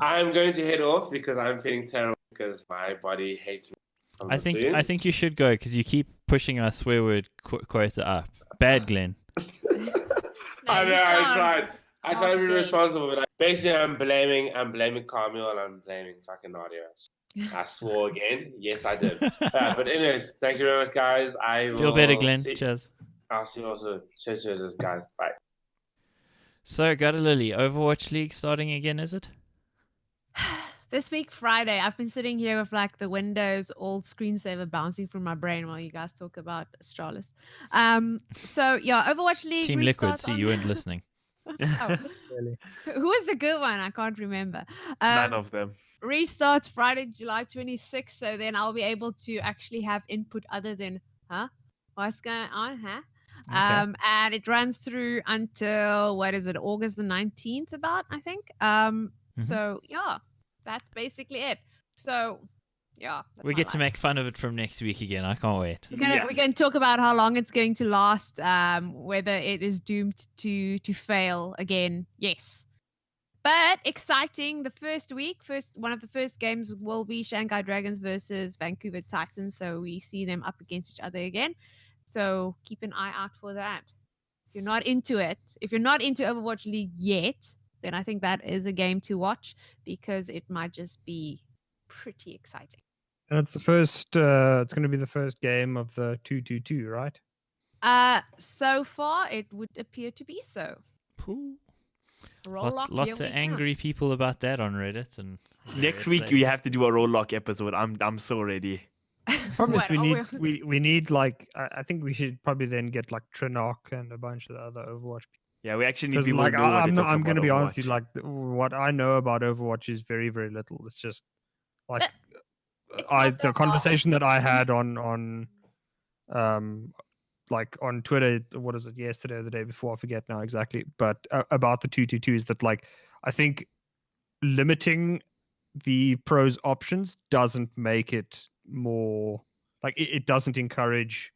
I'm going to head off because I'm feeling terrible because my body hates me. from I the think soon. I think you should go because you keep pushing our swear word quota up. Bad, Glenn. I know. you I can't. tried. I tried to be Okay. responsible, but basically, I'm blaming Kaameel and I'm blaming fucking Nadia. I swore again. Yes, I did. But anyways, thank you very much, guys. I Feel will better, Glenn. see- Cheers. I'll see you also. Cheers, guys. Bye. So, Gutterlily, Overwatch League starting again, is it? This week, Friday, I've been sitting here with like the Windows old screensaver bouncing from my brain while you guys talk about Astralis. So yeah, Overwatch League. Team Liquid, restarts see, on- you weren't listening. Oh, Really. who is the good one? I can't remember. None of them. Restarts Friday, July 26th. So then I'll be able to actually have input other than, what's going on, Okay. And it runs through until August the 19th, about I think. So yeah, that's basically it. So yeah, that's We my get to life. make fun of it from next week again. I can't wait. We're gonna talk about how long it's going to last, whether it is doomed to fail again. Yes. But exciting, the first one of the first games will be Shanghai Dragons versus Vancouver Titans. So we see them up against each other again. So keep an eye out for that. If you're not into it, if you're not into Overwatch League yet, then I think that is a game to watch because it might just be pretty exciting. And it's the first. It's going to be the first game of the 2-2-2, right? So far it would appear to be so. Pooh. Roll lock, Lots here of we come. angry people about that on Reddit and Next various week we places. have to do a roll lock episode. I'm so ready. Problem is What, we need like I think we should probably then get like Trinok and a bunch of the other Overwatch. Yeah, we actually need Because people like who know what to talk I'm going to about be honest with Overwatch. you, like what I know about Overwatch is very very little. It's just like It's not the that conversation that I had on like on Twitter, what is it, yesterday or the day before, I forget now exactly, but about the 2-2-2 is that like I think limiting the pros options doesn't make it more like it doesn't encourage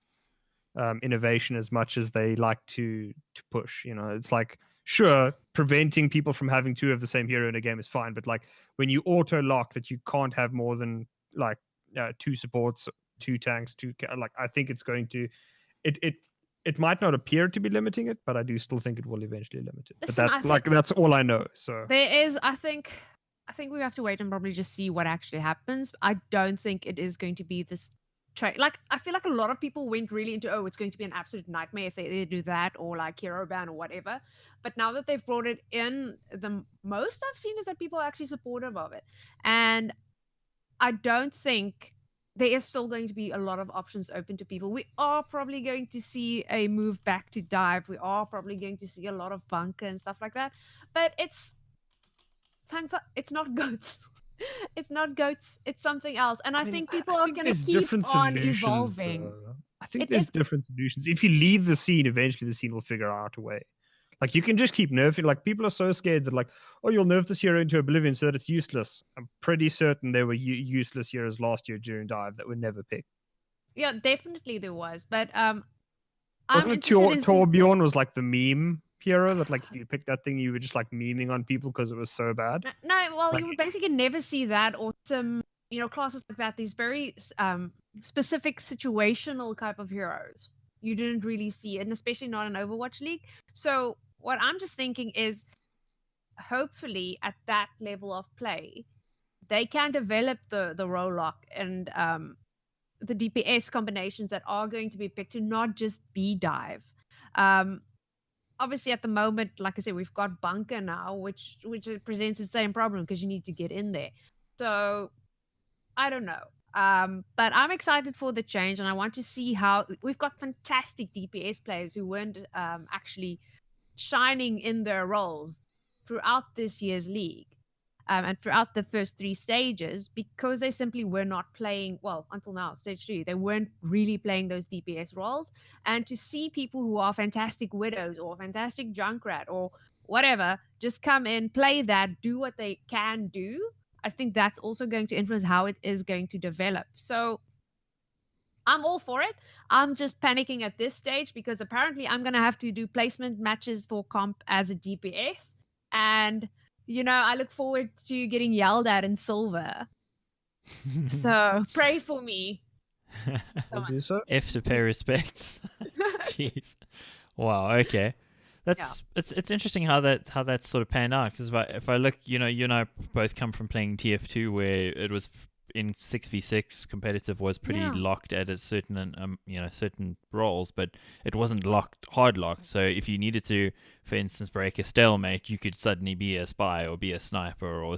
innovation as much as they like to push. You know, it's like sure, preventing people from having two of the same hero in a game is fine, but like when you auto lock that you can't have more than like two supports, two tanks, like I think it's going to it might not appear to be limiting it, but I do still think it will eventually limit it. Listen, I But that's all I know. So There is, I think we have to wait and probably just see what actually happens. I don't think it is going to be this like I feel like a lot of people went really into, oh, it's going to be an absolute nightmare if they do that, or like hero ban or whatever. But now that they've brought it in, the most I've seen is that people are actually supportive of it. And I don't think there is still going to be a lot of options open to people. We are probably going to see a move back to dive. We are probably going to see a lot of bunker and stuff like that. But it's not goats. It's not goats. It's something else. And I think people are going to keep on evolving. I think there's different solutions. If you leave the scene, eventually the scene will figure out a way. Like, you can just keep nerfing. Like, people are so scared that, like, oh, you'll nerf this hero into oblivion so that it's useless. I'm pretty certain there were useless heroes last year during dive that were never picked. Yeah, definitely there was. But I'm Wasn't it interested in Torbjorn was like the meme hero that, like, if you picked that thing, you were just like memeing on people because it was so bad? No, well, Like- you would basically never see that, or some, classes like that. These very specific situational type of heroes you didn't really see, and especially not in Overwatch League. So what I'm just thinking is, hopefully at that level of play, they can develop the role lock and the DPS combinations that are going to be picked to not just be dive. Obviously, at the moment, like I said, we've got bunker now, which presents the same problem because you need to get in there. So I don't know. But I'm excited for the change, and I want to see how we've got fantastic DPS players who weren't actually shining in their roles throughout this year's league. And throughout the first 3 stages, because they simply were not playing, well, until now, stage 3, they weren't really playing those DPS roles. And to see people who are fantastic Widows or fantastic Junkrat or whatever just come in, play that, do what they can do, I think that's also going to influence how it is going to develop. So I'm all for it. I'm just panicking at this stage because apparently I'm going to have to do placement matches for comp as a DPS. And I look forward to getting yelled at in silver. So pray for me. I'll do so. F to pay respects. Jeez. Wow. Okay. It's interesting how that's sort of panned out, because if I look, you and I both come from playing TF2 where it was in 6v6 competitive was pretty locked at a certain certain roles, but it wasn't hard locked. So if you needed to, for instance, break a stalemate, you could suddenly be a spy or be a sniper or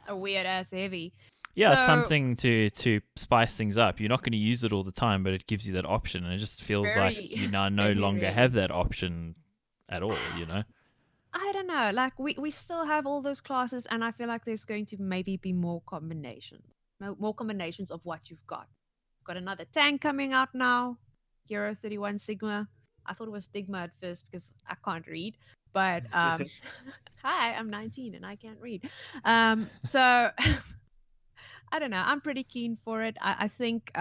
a weird ass heavy. Yeah, So- something to spice things up. You're not going to use it all the time, but it gives you that option, and it just feels like Very- you now no very longer rarely. have that option at all. I don't know. Like we still have all those classes, and I feel like there's going to maybe be more combinations of what you've got. Got another tank coming out now, Hero 31 Sigma. I thought it was Stigma at first because I can't read, but hi, I'm 19 and I can't read. So I don't know. I'm pretty keen for it. I think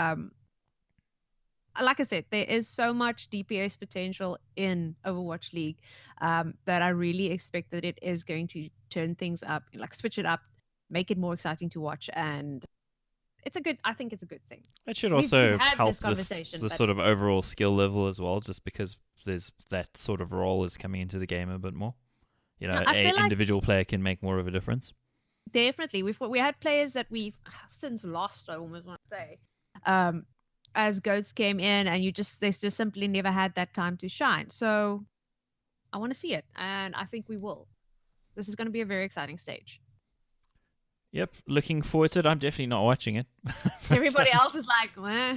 like I said, there is so much DPS potential in Overwatch League that I really expect that it is going to turn things up, like switch it up, make it more exciting to watch, and I think it's a good thing. It should We've also had help this conversation, the but- sort of overall skill level as well, just because there's that sort of role is coming into the game a bit more. I feel like- individual player can make more of a difference. Definitely. We had players that we've since lost, I almost want to say. As goats came in, and they just simply never had that time to shine. So I want to see it, and I think we will. This is going to be a very exciting stage. Yep, looking forward to it. I'm definitely not watching it. Everybody else is like,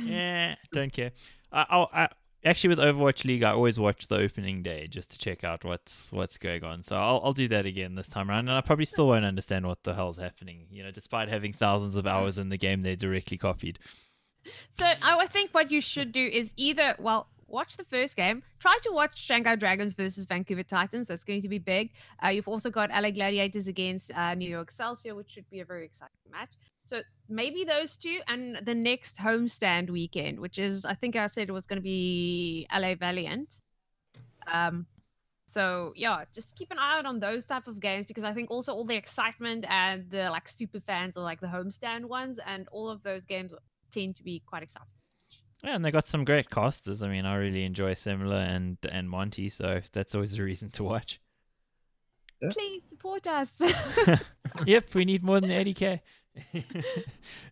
Yeah, don't care. I actually, with Overwatch League, I always watch the opening day just to check out what's going on. So I'll do that again this time around, and I probably still won't understand what the hell's happening. Despite having thousands of hours in the game, they're directly copied. So I think what you should do is either, watch the first game. Try to watch Shanghai Dragons versus Vancouver Titans. That's going to be big. You've also got LA Gladiators against New York Excelsior, which should be a very exciting match. So maybe those two, and the next homestand weekend, which is, I think I said it was going to be LA Valiant. So yeah, just keep an eye out on those type of games, because I think also all the excitement and the like super fans are like the homestand ones, and all of those games tend to be quite exciting. Yeah, and they got some great casters. I mean, I really enjoy Semler and Monty, so that's always a reason to watch. Yeah. Please support us. Yep, we need more than 80k.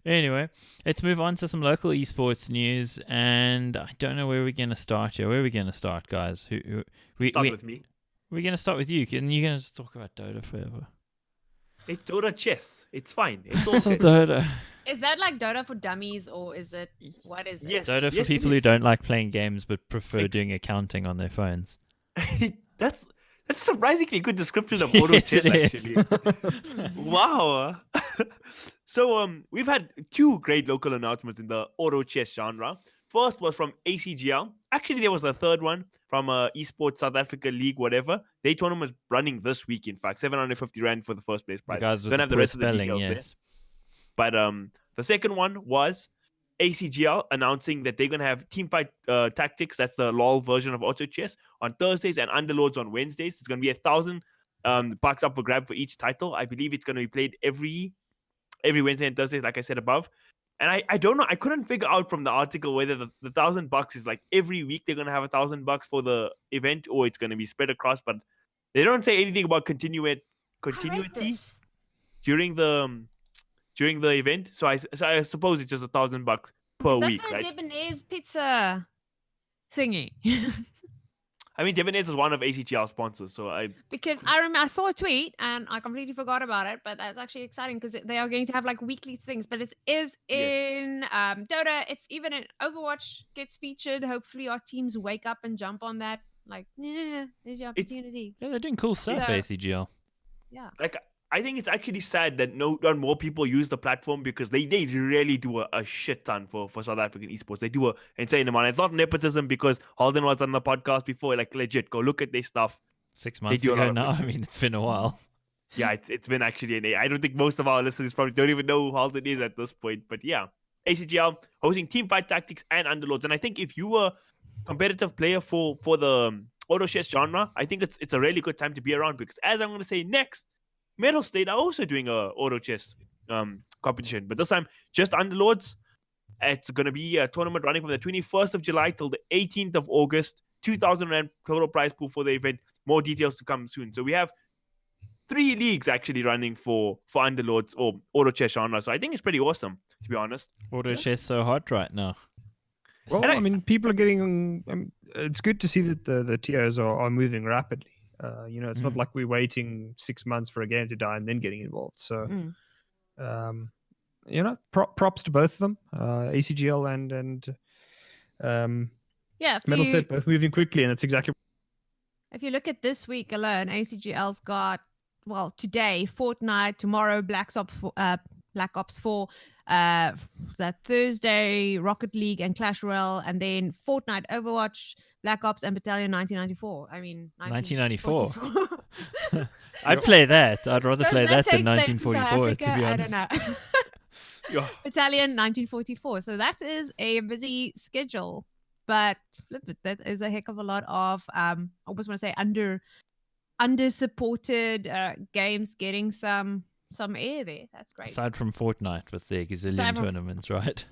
Anyway, let's move on to some local esports news, and I don't know where we're going to start here. Where are we going to start, guys? Start with me. We're going to start with you, and you're going to just talk about Dota forever. It's Dota chess. It's fine. It's all So good. Dota. Is that like Dota for dummies, or is it what is it? Yes. Dota for it people who is. don't like playing games but prefer Ex- doing accounting on their phones. That's a surprisingly good description of auto Yes, chess, it is. actually. Wow. So we've had two great local announcements in the auto chess genre. First was from ACGL. Actually, there was a third one from Esports South Africa League, whatever. Their tournament is running this week, in fact. 750 Rand for the first place The prize. guys with Don't the have the poor rest of the spelling, details there. yes. But the second one was ACGL announcing that they're going to have Teamfight Tactics, that's the LOL version of Auto Chess, on Thursdays and Underlords on Wednesdays. It's going to be $1,000 up for grab for each title. I believe it's going to be played every Wednesday and Thursday, like I said above. And I don't know, I couldn't figure out from the article whether the $1,000 is like every week they're going to have $1,000 for the event, or it's going to be spread across. But they don't say anything about continuity during the event. So I suppose it's just $1,000 per week, Is that right? the Debonairs pizza thingy? I mean, Debonairs is one of ACGL sponsors, so Because I saw a tweet and I completely forgot about it, but that's actually exciting because they are going to have like weekly things. But it is in Dota. It's even in Overwatch gets featured. Hopefully, our teams wake up and jump on that. Like, yeah, there's your opportunity. Yeah, they're doing cool stuff, So- ACGL. Yeah. like I think it's actually sad that not more people use the platform, because they really do a shit ton for South African esports. They do an insane amount. It's not nepotism, because Holden was on the podcast before. Like, legit, go look at their stuff. 6 months do a lot ago of now. good I mean, it's been a while. Yeah, it's been actually I don't think most of our listeners probably don't even know who Holden is at this point. But yeah, ACGL hosting Teamfight Tactics and Underlords. And I think if you were a competitive player for the auto chess genre, I think it's a really good time to be around, because as I'm going to say next, Metal State are also doing a auto chess competition, but this time just Underlords. It's going to be a tournament running from the 21st of July till the 18th of August. 2,000 Rand total prize pool for the event. More details to come soon. So we have 3 leagues actually running for Underlords or auto chess genre. So I think it's pretty awesome, to be honest. Auto chess so hot right now. Well, And I mean, people are getting. It's good to see that the tiers are moving rapidly. It's not like we're waiting 6 months for a game to die and then getting involved. So, props to both of them, ACGL and Yeah. Metal State, both moving quickly, and it's exactly. If you look at this week alone, ACGL's got, today, Fortnite, tomorrow, Black Ops 4, that Thursday, Rocket League and Clash Royale, and then Fortnite, Overwatch, Black Ops, and Battalion 1994. I mean, 1994. I'd play that. I'd rather play that than 1944, to be honest. I don't know. Yeah. Battalion 1944. So that is a busy schedule, but flip it, that is a heck of a lot of I almost want to say under supported games getting some air there. That's great. Aside from Fortnite with their gazillion tournaments, right?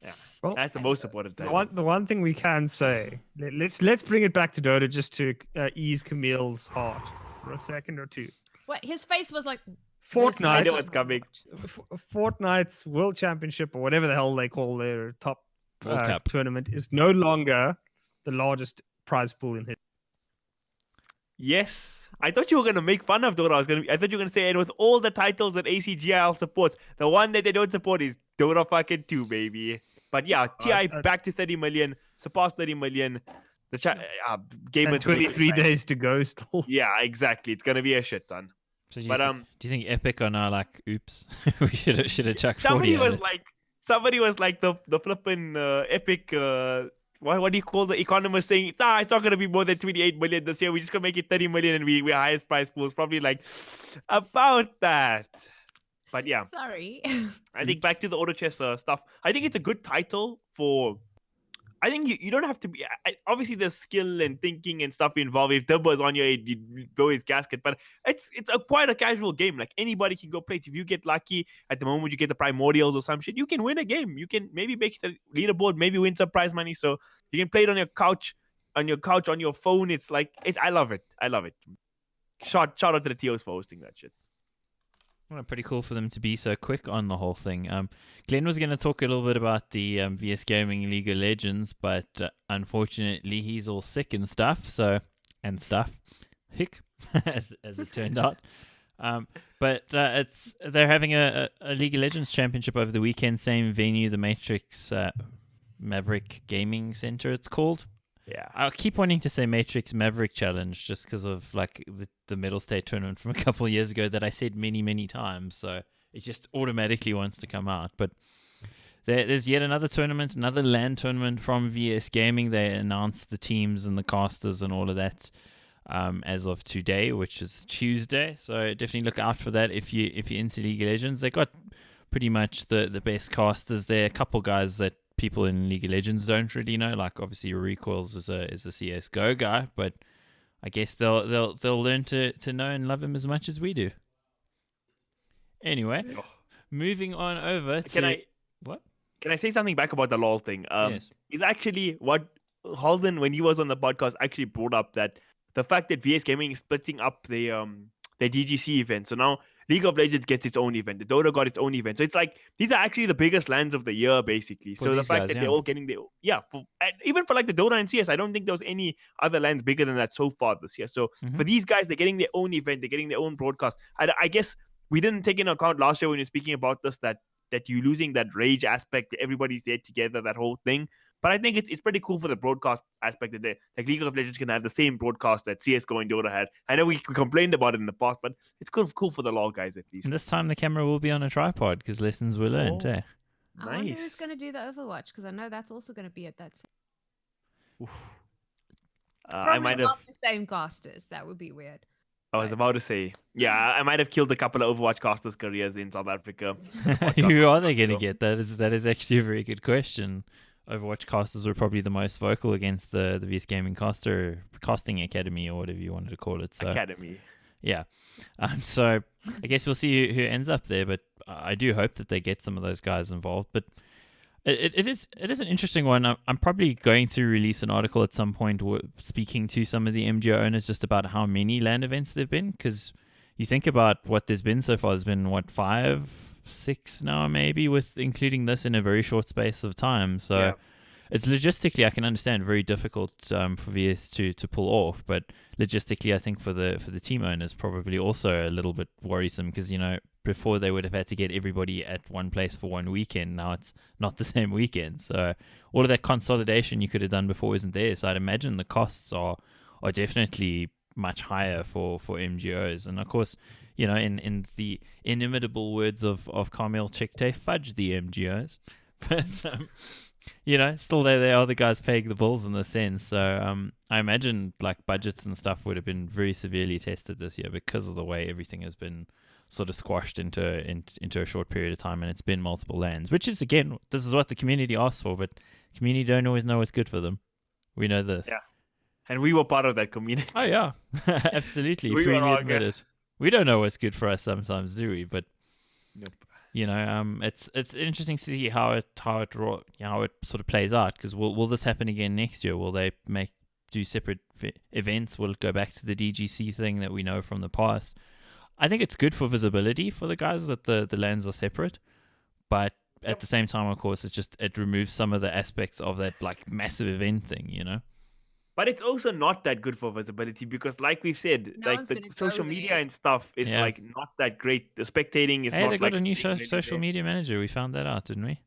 Yeah, Well, that's the most important The time. one thing we can say, let's bring it back to Dota just to ease Kameel's heart for a second or two. What his face was like. I know Fortnite, what's coming. Fortnite's World Championship, or whatever the hell they call their top World Cup. tournament, is no longer the largest prize pool in history. Yes, I thought you were gonna make fun of Dota. I thought you were gonna say it was all the titles that ACGL supports. The one that they don't support is Dota fucking 2, baby. But yeah, TI back to 30 million, surpassed 30 million. The game And 23 days to go still. Yeah, exactly. It's gonna be a shit ton. So do But you think Epic are now like, oops, we should have chucked 40 somebody at was it. like the flippin' Epic. What do you call the economist saying? It's not going to be more than 28 million this year. We're just going to make it 30 million, and we're highest prize pool is probably like about that. But yeah, Sorry. I think back to the auto chess stuff. I think it's a good title for. I think you don't have to be. Obviously, there's skill and thinking and stuff involved. If Dubba is on your head, you blow his gasket. But it's quite a casual game. Like, anybody can go play it. If you get lucky, at the moment you get the primordials or some shit, you can win a game. You can maybe make it a leaderboard, maybe win some prize money. So you can play it on your couch, on your phone. It's like I love it. Shout out to the TOs for hosting that shit. Well, pretty cool for them to be so quick on the whole thing. Glenn was going to talk a little bit about the VS Gaming League of Legends, but unfortunately he's all sick and stuff. Hick, as it turned out. But they're having a League of Legends championship over the weekend, same venue, the Matrix Maverick Gaming Center. It's called. Yeah. I keep wanting to say Matrix Maverick Challenge just because of like the Middle State tournament from a couple of years ago that I said many times. So it just automatically wants to come out. But there's yet another tournament, another LAN tournament from VS Gaming. They announced the teams and the casters and all of that as of today, which is Tuesday. So definitely look out for that if you're into League of Legends. They got pretty much the best casters there. A couple guys that people in League of Legends don't really know, like obviously Recoils is a CS:GO guy, but I guess they'll learn to know and love him as much as we do. Anyway, moving on over to what? Can I say something back about the LOL thing? Yes. Is actually what Holden, when he was on the podcast, actually brought up that the fact that VS Gaming is splitting up their DGC event. So now League of Legends gets its own event. The Dota got its own event. So it's like these are actually the biggest LANs of the year, basically. For so the these fact guys, that yeah. they're all getting even for like the Dota and CS, I don't think there was any other LANs bigger than that so far this year. So for these guys, they're getting their own event. They're getting their own broadcast. I guess we didn't take into account last year when we were speaking about this that you're losing that rage aspect. Everybody's there together, that whole thing. But I think it's pretty cool for the broadcast aspect that like League of Legends can have the same broadcast that CS:GO and Dota had. I know we complained about it in the past, but it's cool for the LoL guys at least. And this time the camera will be on a tripod because lessons were learned. Eh? I wonder who's Nice. going to do the Overwatch because I know that's also going to be at that. I Probably might have. not the same casters. That would be weird. I was about to say, yeah, I might have killed a couple of Overwatch casters' careers in South Africa. Who are they going to get? That is actually a very good question. Overwatch casters were probably the most vocal against the VS Gaming casting academy or whatever you wanted to call it. So Academy. yeah, so I guess we'll see who ends up there. But I do hope that they get some of those guys involved. But it is an interesting one. I'm probably going to release an article at some point speaking to some of the MGO owners just about how many LAN events there've been, because you think about what there's been so far. There's been 5, 6 now, maybe, with including this in a very short space of time. So Yeah. it's logistically, I can understand, very difficult for VS to pull off. But logistically, I think for the team owners, probably also a little bit worrisome because before they would have had to get everybody at one place for one weekend. Now it's not the same weekend. So all of that consolidation you could have done before isn't there. So I'd imagine the costs are definitely much higher for MGOs. And of course, in the inimitable words of Kaameel, Chicktay, fudge the MGOs. But still they are the guys paying the bills in the sense. So I imagine like budgets and stuff would have been very severely tested this year because of the way everything has been sort of squashed into a short period of time, and it's been multiple LANs, which is, again, this is what the community asks for, but the community don't always know what's good for them. We know this. Yeah. And we were part of that community. Oh yeah, absolutely. We Freely were all admit good. it. We don't know what's good for us sometimes, do we? But Nope. it's interesting to see how it sort of plays out, because will this happen again next year? Will they do separate events? Will it go back to the DGC thing that we know from the past? I think it's good for visibility for the guys that the LANs are separate, but at the same time, of course, it removes some of the aspects of that like massive event thing, But it's also not that good for visibility because, like we've said, No like one's the gonna go social media there. and stuff is Yeah. like not that great. The spectating is Hey, not they got like a new being really social there. media manager. We found that out, didn't we?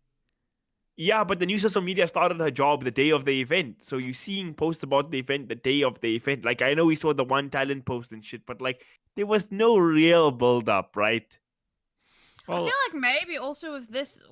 Yeah, but the new social media started her job the day of the event. So you're seeing posts about the event the day of the event. Like, I know we saw the one talent post and shit, but like there was no real build up, right? I feel like maybe also with this,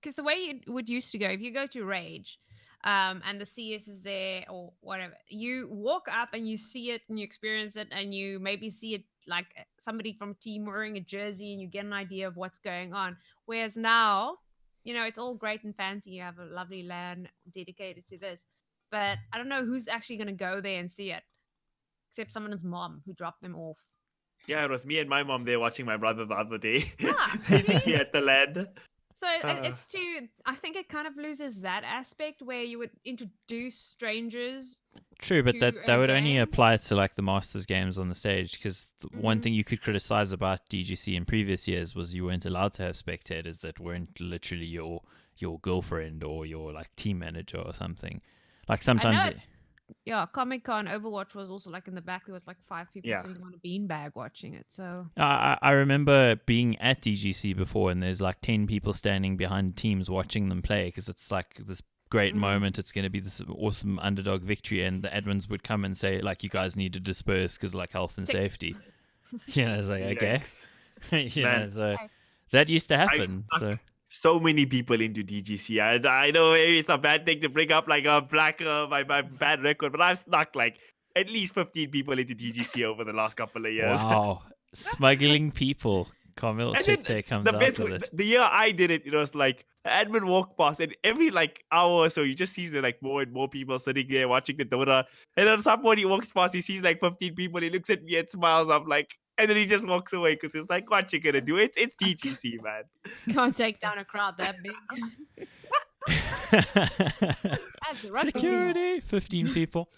because the way it would used to go, if you go to Rage, and the CS is there or whatever, you walk up and you see it and you experience it and you maybe see it like somebody from a team wearing a jersey and you get an idea of what's going on. Whereas now, it's all great and fancy. You have a lovely LAN dedicated to this, but I don't know who's actually going to go there and see it, except someone's mom who dropped them off. Yeah, it was me and my mom there watching my brother the other day. Yeah, Basically at the land. So I think it kind of loses that aspect where you would introduce strangers True, but to that a would only game. apply to like the Masters games on the stage, because one thing you could criticize about DGC in previous years was you weren't allowed to have spectators that weren't literally your girlfriend or your like team manager or something. Like sometimes, Yeah, Comic-Con Overwatch was also like in the back. There was like 5 people Yeah. sitting on a beanbag watching it. So I remember being at DGC before, and there's like 10 people standing behind teams watching them play, because it's like this great moment. It's going to be this awesome underdog victory, and the admins would come and say like, you guys need to disperse because like health and safety. You know, it's like, okay. Yikes. You know, Man. so that used to happen. stuck So so many people into DGC. I know maybe it's a bad thing to bring up, like a my bad record, but I've snuck like at least 15 people into DGC over the last couple of years. wow, smuggling people. Kaameel And then Chicktay comes the out best with was, it. the year I did it, it was like the admin walked past, and every like hour or so you just see like more and more people sitting there watching the Dota. And then at some point he walks past, he sees like 15 people, he looks at me and smiles. I'm like, and then he just walks away because it's like, what you gonna do? It's DGC, man. can't take down a crowd that big. That's a rugby team. Security, 15 people.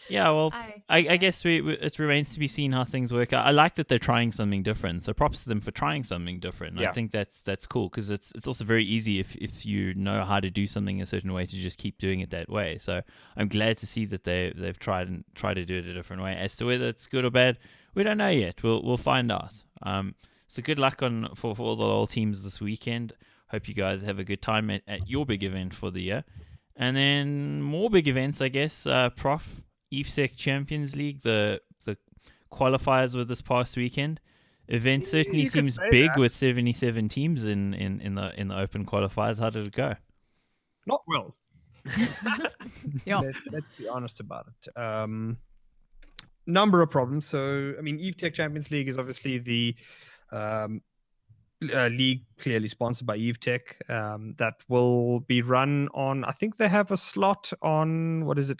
Yeah, well, I guess it remains to be seen how things work out. I like that they're trying something different, so props to them for trying something different. Yeah. I think that's cool, because it's also very easy if you know how to do something a certain way to just keep doing it that way. So I'm glad to see that they've tried to do it a different way. As to whether it's good or bad, we don't know yet. We'll find out. So good luck for all the LOL teams this weekend. Hope you guys have a good time at your big event for the year. And then more big events, I guess. Evetech Champions League, the qualifiers were this past weekend. Event certainly you could seems say big that. with 77 teams in the open qualifiers. How did it go? Not well. Yeah. Let's be honest about it. Number of problems. So, I mean, Evetech Champions League is obviously the league clearly sponsored by Evetech. That will be run on, I think they have a slot on, what is it?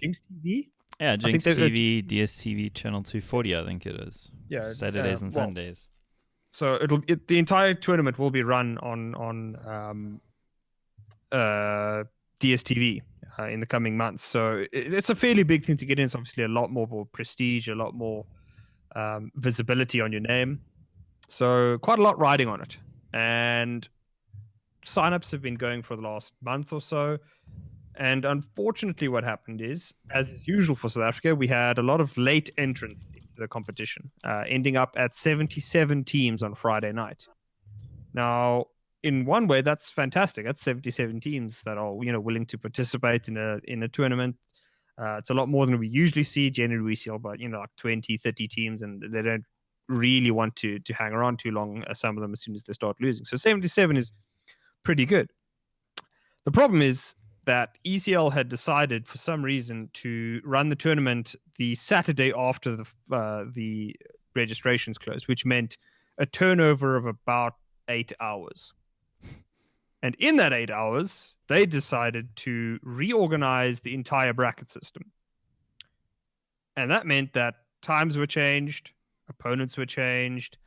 Jinx TV? Yeah, Jinx think they're- TV, DSTV, Channel 240, I think it is. Yeah. Saturdays and well, Sundays. So the entire tournament will be run on DSTV in the coming months. So it's a fairly big thing to get in. It's obviously a lot more prestige, a lot more visibility on your name. So quite a lot riding on it. And signups have been going for the last month or so. And unfortunately, what happened is, as is usual for South Africa, we had a lot of late entrants into the competition, ending up at 77 teams on Friday night. Now, in one way, that's fantastic. That's 77 teams that are, willing to participate in a tournament. It's a lot more than we usually see. Generally, we see about, like 20, 30 teams, and they don't really want to hang around too long, some of them, as soon as they start losing. So 77 is pretty good. The problem is that ECL had decided for some reason to run the tournament the Saturday after the registrations closed, which meant a turnover of about 8 hours. And in that 8 hours, they decided to reorganize the entire bracket system. And that meant that times were changed, opponents were changed,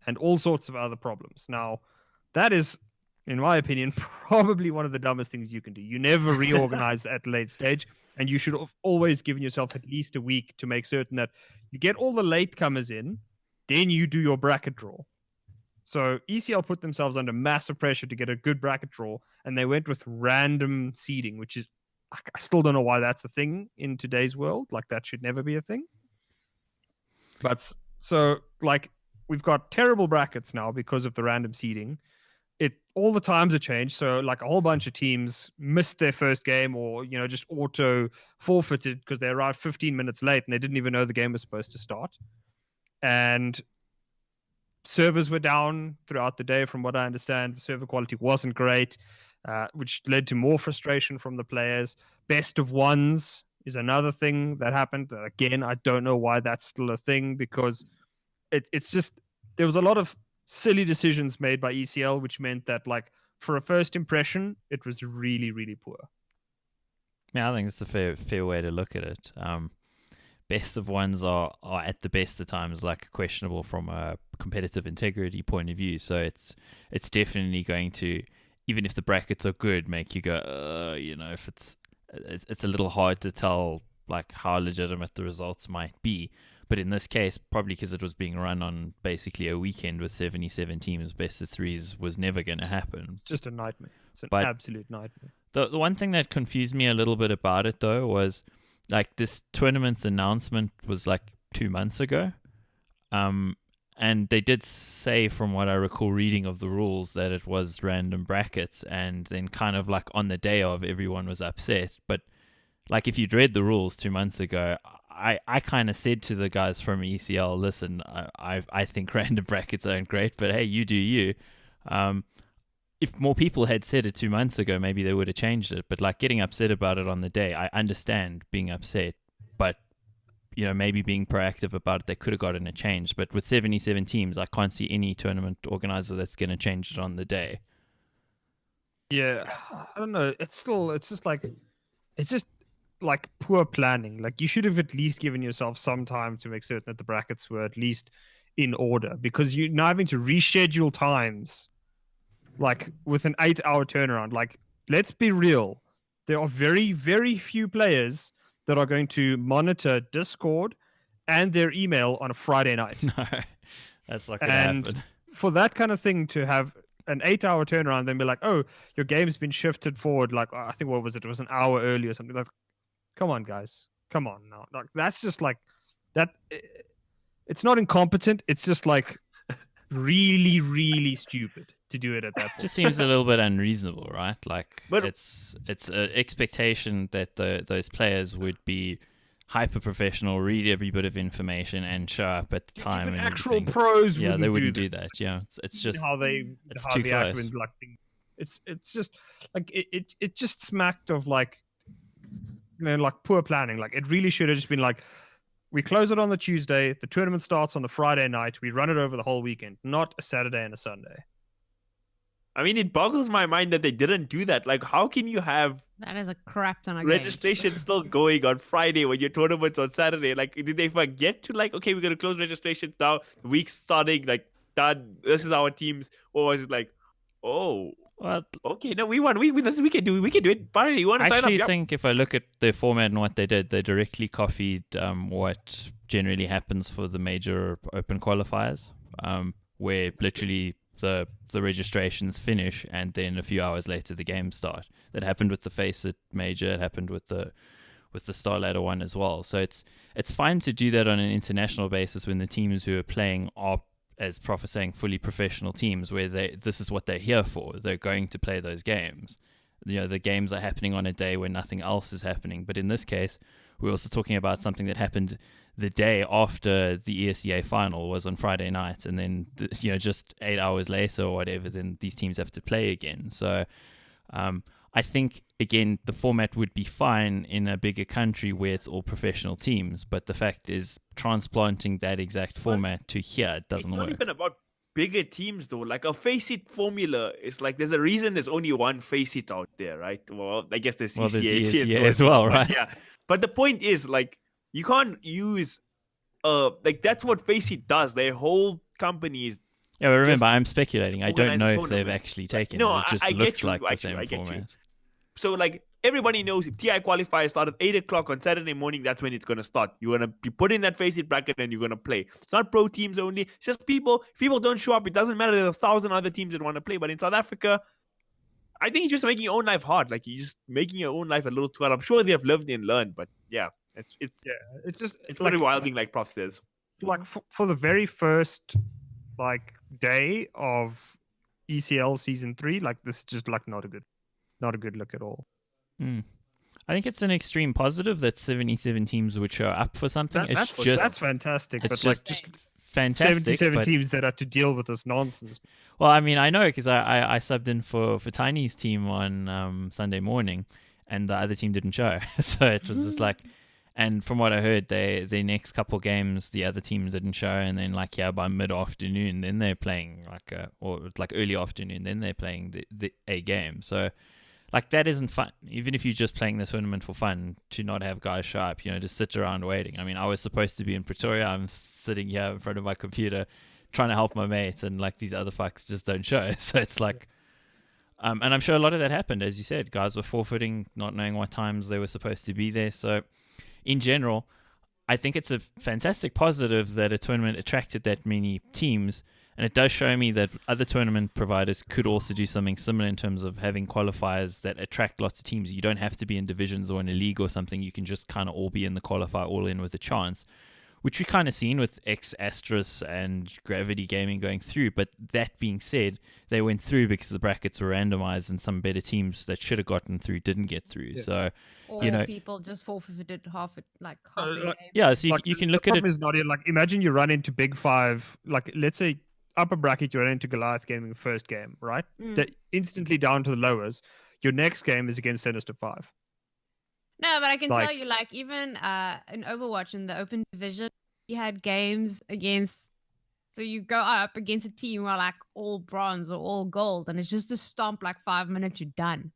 and all sorts of other problems. Now, that is, in my opinion, probably one of the dumbest things you can do. You never reorganize at the late stage, and you should have always given yourself at least a week to make certain that you get all the latecomers in, then you do your bracket draw. So ECL put themselves under massive pressure to get a good bracket draw, and they went with random seeding, which is, I still don't know why that's a thing in today's world. Like, that should never be a thing. But so, like, we've got terrible brackets now because of the random seeding. All the times have changed, so like a whole bunch of teams missed their first game, or just auto forfeited because they arrived 15 minutes late and they didn't even know the game was supposed to start. And servers were down throughout the day. From what I understand, the server quality wasn't great, which led to more frustration from the players. Best of ones is another thing that happened. Again, I don't know why that's still a thing, because it's just, there was a lot of silly decisions made by ECL, which meant that, like, for a first impression, it was really, really poor. Yeah, I think it's a fair way to look at it. Best of ones are at the best of times like questionable from a competitive integrity point of view. So it's definitely going to, even if the brackets are good, make you go, if it's it's a little hard to tell like how legitimate the results might be. But in this case, probably because it was being run on basically a weekend with 77 teams, best of threes was never going to happen. It's just a nightmare. It's an But absolute nightmare. The one thing that confused me a little bit about it, though, was like this tournament's announcement was like 2 months ago. And they did say, from what I recall reading of the rules, that it was random brackets. And then kind of like on the day of, everyone was upset. But like if you'd read the rules 2 months ago, I kind of said to the guys from ECL, listen, I think random brackets aren't great, but hey, you do you. If more people had said it 2 months ago, maybe they would have changed it. But like getting upset about it on the day, I understand being upset, but you know, maybe being proactive about it, they could have gotten it changed. But with 77 teams, I can't see any tournament organizer that's going to change it on the day. Yeah, I don't know. It's just like poor planning. Like you should have at least given yourself some time to make certain that the brackets were at least in order, because you're now having to reschedule times like with an 8-hour turnaround. Like, let's be real. There are very, very few players that are going to monitor Discord and their email on a Friday night. No, that's not going to happen. For that kind of thing to have an 8-hour turnaround, then be like, oh, your game's been shifted forward. Like, I think, what was it? It was an hour early or something. Like, come on, guys. Come on now. Like, that's just like that. It's not incompetent. It's just like really, really stupid to do it at that point. Just seems a little bit unreasonable, right? Like, But- it's an expectation that those players would be hyper professional, read every bit of information, and show up at the time. Even and actual everything. pros Yeah, wouldn't they wouldn't do do that. Yeah, it's just how they too act close. when like it's just like it just smacked of like, you know, like poor planning. Like it really should have just been like, we close it on the Tuesday, the tournament starts on the Friday night, we run it over the whole weekend, not a Saturday and a Sunday. I mean, it boggles my mind that they didn't do that. Like, how can you have That is a crap ton of registration still going on Friday when your tournament's on Saturday? Like, did they forget to like, okay, we're gonna close registrations now, the week's starting, like done. This is our teams, or was it like, oh, well, okay, no, we won. We can do it. Fine, you want to I sign up? actually Yep. think if I look at their format and what they did, they directly copied what generally happens for the major open qualifiers, where literally the registrations finish and then a few hours later the games start. That happened with the Face It major. It happened with the Star Ladder one as well. So it's fine to do that on an international basis when the teams who are playing are, as Prof is saying, fully professional teams, where this is what they're here for. They're going to play those games. You know, the games are happening on a day where nothing else is happening. But in this case, we're also talking about something that happened the day after the ESEA final was on Friday night, and then just 8 hours later or whatever, then these teams have to play again. So I think, again, the format would be fine in a bigger country where it's all professional teams, but the fact is transplanting that exact format to here, it doesn't It's not work. even about bigger teams though. Like a Face It formula is like, there's a reason there's only one Face It out there, right? Well, I guess there's Well, there's ECA ESEA as well, but right? Yeah, but the point is, like, you can't use like that's what Face It does. Their whole company is. Yeah, but remember, just I'm speculating. I don't organize know the if they've tournament. actually taken No, it. It just I get looks you, like the actually, I same get you. format. So, like, everybody knows if TI qualifiers start at 8 o'clock on Saturday morning, that's when it's going to start. You're going to be put in that Face It bracket and you're going to play. It's not pro teams only. It's just people. If people don't show up, it doesn't matter. There's 1,000 other teams that want to play. But in South Africa, I think it's just making your own life hard. Like, you're just making your own life a little too hard. I'm sure they have lived and learned, but yeah, it's just very wilding, like Prof says. like for the very first like day of ECL season 3, like this is just like not a good look at all. I think it's an extreme positive that 77 teams would show up for something. That's fantastic. It's but just like fantastic. 77 but, teams that have to deal with this nonsense. well, I mean, I know because I subbed in for Tiny's team on Sunday morning, and the other team didn't show. So it was just like, and from what I heard, their next couple games, the other teams didn't show, and then like by mid afternoon, then they're playing or early afternoon, then they're playing a game. So. Like, that isn't fun. Even if you're just playing the tournament for fun, to not have guys show up, just sit around waiting. I mean, I was supposed to be in Pretoria. I'm sitting here in front of my computer trying to help my mate, and like these other fucks just don't show. So it's like, And I'm sure a lot of that happened, as you said. Guys were forfeiting, not knowing what times they were supposed to be there. So, in general, I think it's a fantastic positive that a tournament attracted that many teams. And it does show me that other tournament providers could also do something similar in terms of having qualifiers that attract lots of teams. You don't have to be in divisions or in a league or something. You can just kind of all be in the qualifier, all in with a chance, which we kind of seen with axtremes and Gravity Gaming going through. But that being said, they went through because the brackets were randomized and some better teams that should have gotten through didn't get through. Yeah. So, Or people just forfeited half their game. yeah, so you can look at it. Is Nadia, like, imagine you run into Big Five, like, let's say upper bracket, you run into Goliath Gaming first game, right? That instantly down to the lowers. Your next game is against Sinister 5. No, but I can tell you, like, even in Overwatch in the open division, you had games against. So you go up against a team who are like all bronze or all gold, and it's just a stomp, like 5 minutes, you're done.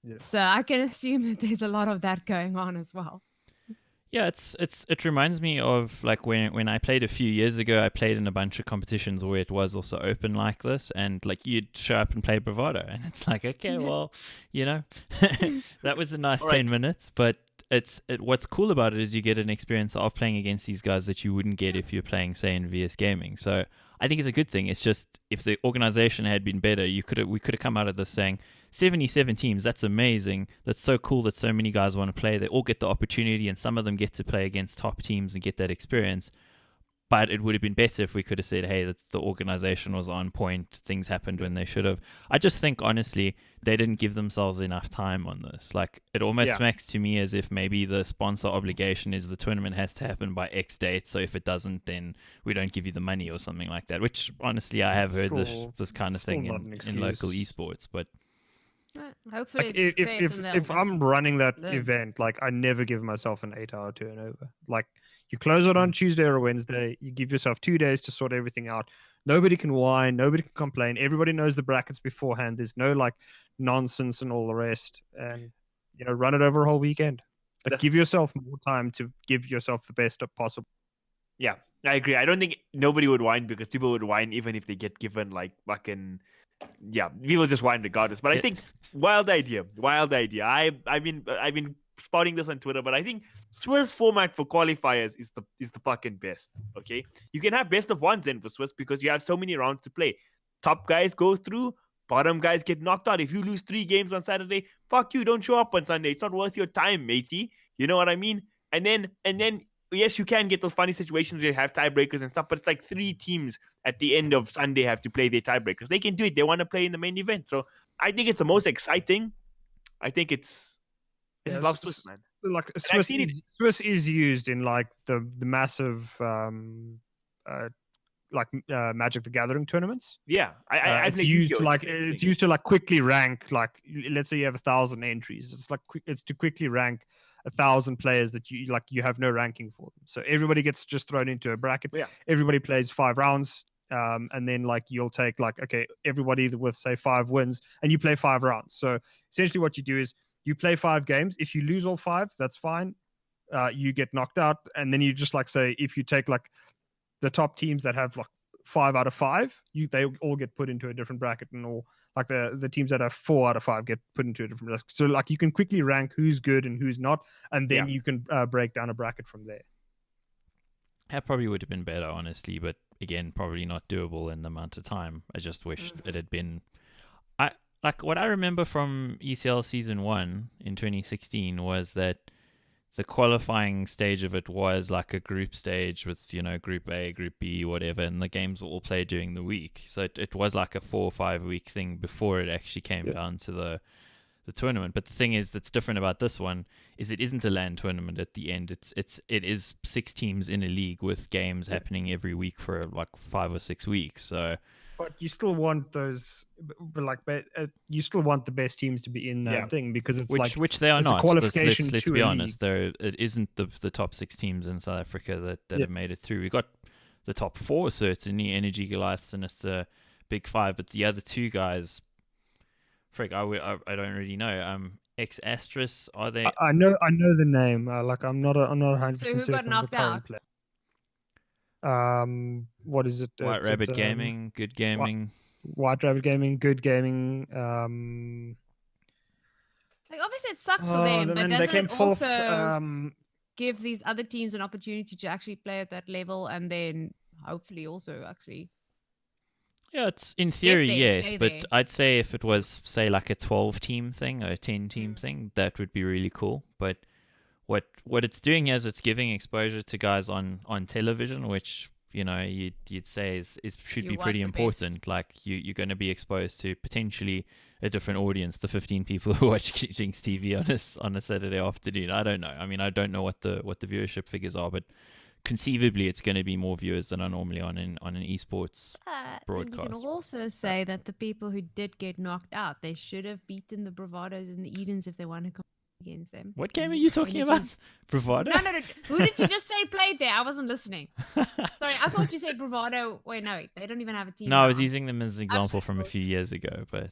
Yeah. So I can assume that there's a lot of that going on as well. Yeah, it reminds me of like when I played a few years ago. I played in a bunch of competitions where it was also open like this, and like you'd show up and play Bravado, and it's like, okay, well, that was a nice 10 minutes, but what's cool about it is you get an experience of playing against these guys that you wouldn't get if you're playing, say, in VS Gaming. So I think it's a good thing. It's just if the organization had been better, we could have come out of this saying 77 teams. That's amazing. That's so cool that so many guys want to play. They all get the opportunity, and some of them get to play against top teams and get that experience. But it would have been better if we could have said, hey, that the organization was on point. Things happened when they should have. I just think, honestly, they didn't give themselves enough time on this. Like, it almost smacks to me as if maybe the sponsor obligation is the tournament has to happen by X date. So if it doesn't, then we don't give you the money or something like that. Which, honestly, I have heard this kind of thing in local esports. But hopefully, like, if I'm running that event, like, I never give myself an 8-hour turnover. Like, you close it on Tuesday or Wednesday. You give yourself 2 days to sort everything out. Nobody can whine. Nobody can complain. Everybody knows the brackets beforehand. There's no like nonsense and all the rest. And run it over a whole weekend. Like, give yourself more time to give yourself the best possible. Yeah, I agree. I don't think nobody would whine because people would whine even if they get given like fucking. Yeah, people just whine regardless. But I think wild idea. I've been spouting this on Twitter, but I think Swiss format for qualifiers is the fucking best. Okay, you can have best of ones then for Swiss because you have so many rounds to play. Top guys go through, bottom guys get knocked out. If you lose 3 games on Saturday, fuck you, don't show up on Sunday. It's not worth your time, matey. You know what I mean? And then yes, you can get those funny situations where you have tiebreakers and stuff, but it's like 3 teams at the end of Sunday have to play their tiebreakers. They can do it. They want to play in the main event. So I think it's the most exciting. I think it's. I just love Swiss, man. Like Swiss is used in like the massive Magic the Gathering tournaments. Yeah, it's used to used to like quickly rank. Like, let's say you have 1,000 entries. It's to quickly rank 1,000 players that you have no ranking for them. So everybody gets just thrown into a bracket. Yeah. Everybody plays 5 rounds. And then like you'll take like, okay, everybody with say 5 wins and you play 5 rounds. So essentially what you do is you play 5 games. If you lose all 5, that's fine. You get knocked out. And then you just like say, if you take like the top teams that have like 5 out of 5, they all get put into a different bracket, and all like the teams that have 4 out of 5 get put into a different bracket. So like you can quickly rank who's good and who's not. And then you can break down a bracket from there. That probably would have been better, honestly, but again, probably not doable in the amount of time. I just wished it had been. What I remember from ECL Season 1 in 2016 was that the qualifying stage of it was like a group stage with, Group A, Group B, whatever, and the games were all played during the week. So it was like a 4 or 5 week thing before it actually came down to the tournament. But the thing is that's different about this one is it isn't a LAN tournament at the end. It is 6 teams in a league with games happening every week for like 5 or 6 weeks. So, but you still want those, you still want the best teams to be in that thing because it's which they are not. Qualification let's be honest. It isn't the top 6 teams in South Africa that have made it through. We got the top 4 certainly: Energy, Goliath, Sinister, Big 5, but the other 2 guys. Frick, I don't really know. Axtremes, are they? I know the name. I'm not 100% So who got knocked out? What is it? White Rabbit Gaming, Good Gaming. White Rabbit Gaming, Good Gaming. Like, obviously, it sucks for them, but they doesn't came it fourth. also give these other teams an opportunity to actually play at that level and then hopefully also actually... Yeah, it's in theory, there, yes, stay but there. I'd say if it was, say, like a 12-team thing or a 10-team thing, that would be really cool. But what it's doing is it's giving exposure to guys on television, which, you know, you'd say should You be want pretty the important. best. Like you're going to be exposed to potentially a different audience, the 15 people who watch Jinx TV on a Saturday afternoon. I don't know. I mean, I don't know what the viewership figures are, but conceivably it's going to be more viewers than are normally on an esports You broadcast. can also say that the people who did get knocked out, they should have beaten the Bravados and the Edens if they want to compete against them. What game are you talking about? Bravado? No. Who did you just say played there? I wasn't listening. Sorry, I thought you said Bravado. Wait, no, they don't even have a team. No, I now. was using them as an example from a few years ago, but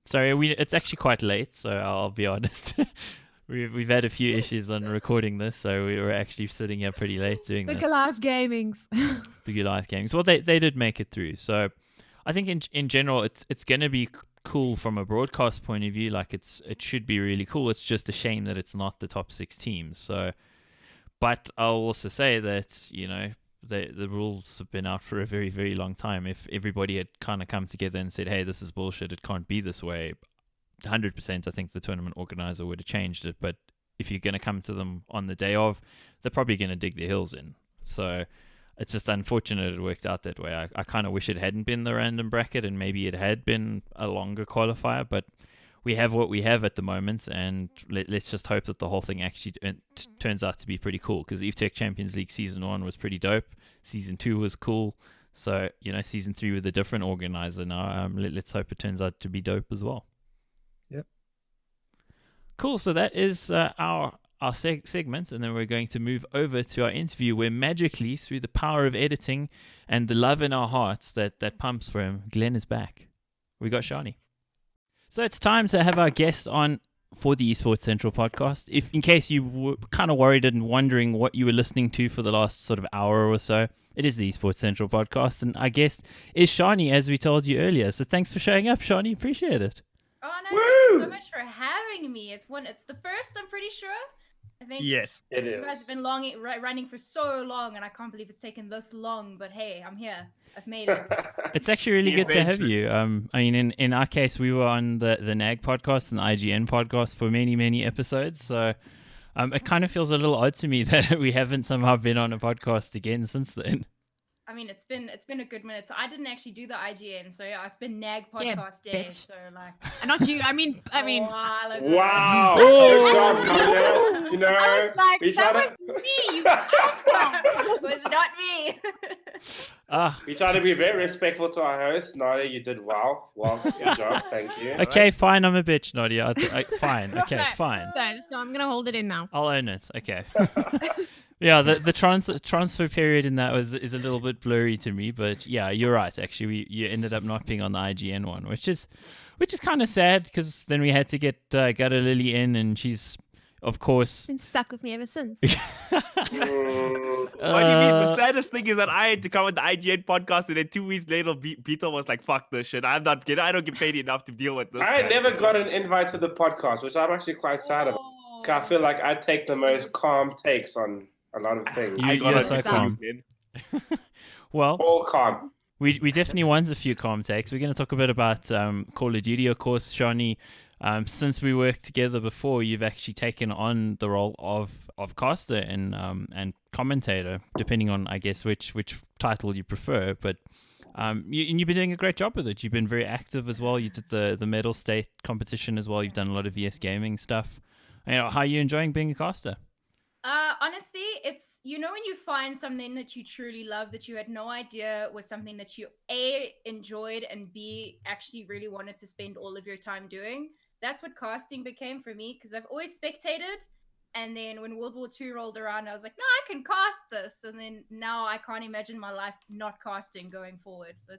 sorry, it's actually quite late, so I'll be honest. We've had a few issues on recording this, so we were actually sitting here pretty late doing The this. Goliath Gamings. The Goliath games. Well, they did make it through, so I think in general it's going to be cool from a broadcast point of view. Like it should be really cool. It's just a shame that it's not the top 6 teams. So, but I'll also say that, you know, the rules have been out for a very, very long time. If everybody had kind of come together and said, hey, this is bullshit, it can't be this way, 100% I think the tournament organizer would have changed it. But if you're going to come to them on the day of, they're probably going to dig their heels in. So it's just unfortunate it worked out that way. I kind of wish it hadn't been the random bracket and maybe it had been a longer qualifier, but we have what we have at the moment, and let's just hope that the whole thing actually turns out to be pretty cool, because Evetech Champions League Season 1 was pretty dope. Season 2 was cool. So, you know, Season 3 with a different organizer now. Let's hope it turns out to be dope as well. Yep. Cool. So that is our segment, and then we're going to move over to our interview, where magically, through the power of editing and the love in our hearts that pumps for him, Glenn is back. We got Chani. So it's time to have our guest on for the Esports Central podcast. If in case you were kind of worried and wondering what you were listening to for the last sort of hour or so, it is the Esports Central podcast, and our guest is Chani, as we told you earlier. So thanks for showing up, Chani. Appreciate it. Oh no, thank you so much for having me. It's the first, I'm pretty sure. I think Yes. It you is. guys have been running for so long, and I can't believe it's taken this long. But hey, I'm here. I've made it. It's actually really The good to have adventure. you. I mean, in our case, we were on the NAG podcast and the IGN podcast for many, many episodes. So it kind of feels a little odd to me that we haven't somehow been on a podcast again since then. I mean, it's been a good minute. So I didn't actually do the IGN, so yeah, it's been NAG Yeah, podcast day. bitch. So like, And not you. I mean, a while ago. Wow. Oh. Good job, Nadia. You know, I was like, we that try was to, me. You asshole. It was not me. we try to be very respectful to our host. Nadia, you did well. Well, good job. Thank you. Okay, fine. I'm a bitch, Nadia. Fine. Okay, No, fine. No, I'm gonna hold it in now. I'll own it. Okay. Yeah, the transfer period in that is a little bit blurry to me, but yeah, you're right. Actually, you ended up not being on the IGN one, which is kind of sad, because then we had to get StGutterlily in, and she's, of course. Been stuck with me ever since. What do you mean? The saddest thing is that I had to come on the IGN podcast, and then 2 weeks later, Beetle was like, "Fuck this shit. I don't get paid enough to deal with this." I man." never got an invite to the podcast, which I'm actually quite sad about. 'Cause I feel like I take the most calm takes on a lot of things. You- I got you're it so before calm. you did. Well, All calm. we definitely won a few calm takes. We're going to talk a bit about Call of Duty, of course, Chani. Since we worked together before, you've actually taken on the role of caster and commentator, depending on, I guess, which title you prefer. But you've been doing a great job with it. You've been very active as well. You did the medal state competition as well. You've done a lot of VS gaming stuff. You know, how are you enjoying being a caster? Honestly, it's, you know, when you find something that you truly love that you had no idea was something that you A, enjoyed, and B, actually really wanted to spend all of your time doing. That's what casting became for me, because I've always spectated, and then when World War II rolled around, I was like, no, I can cast this, and then now I can't imagine my life not casting going forward. So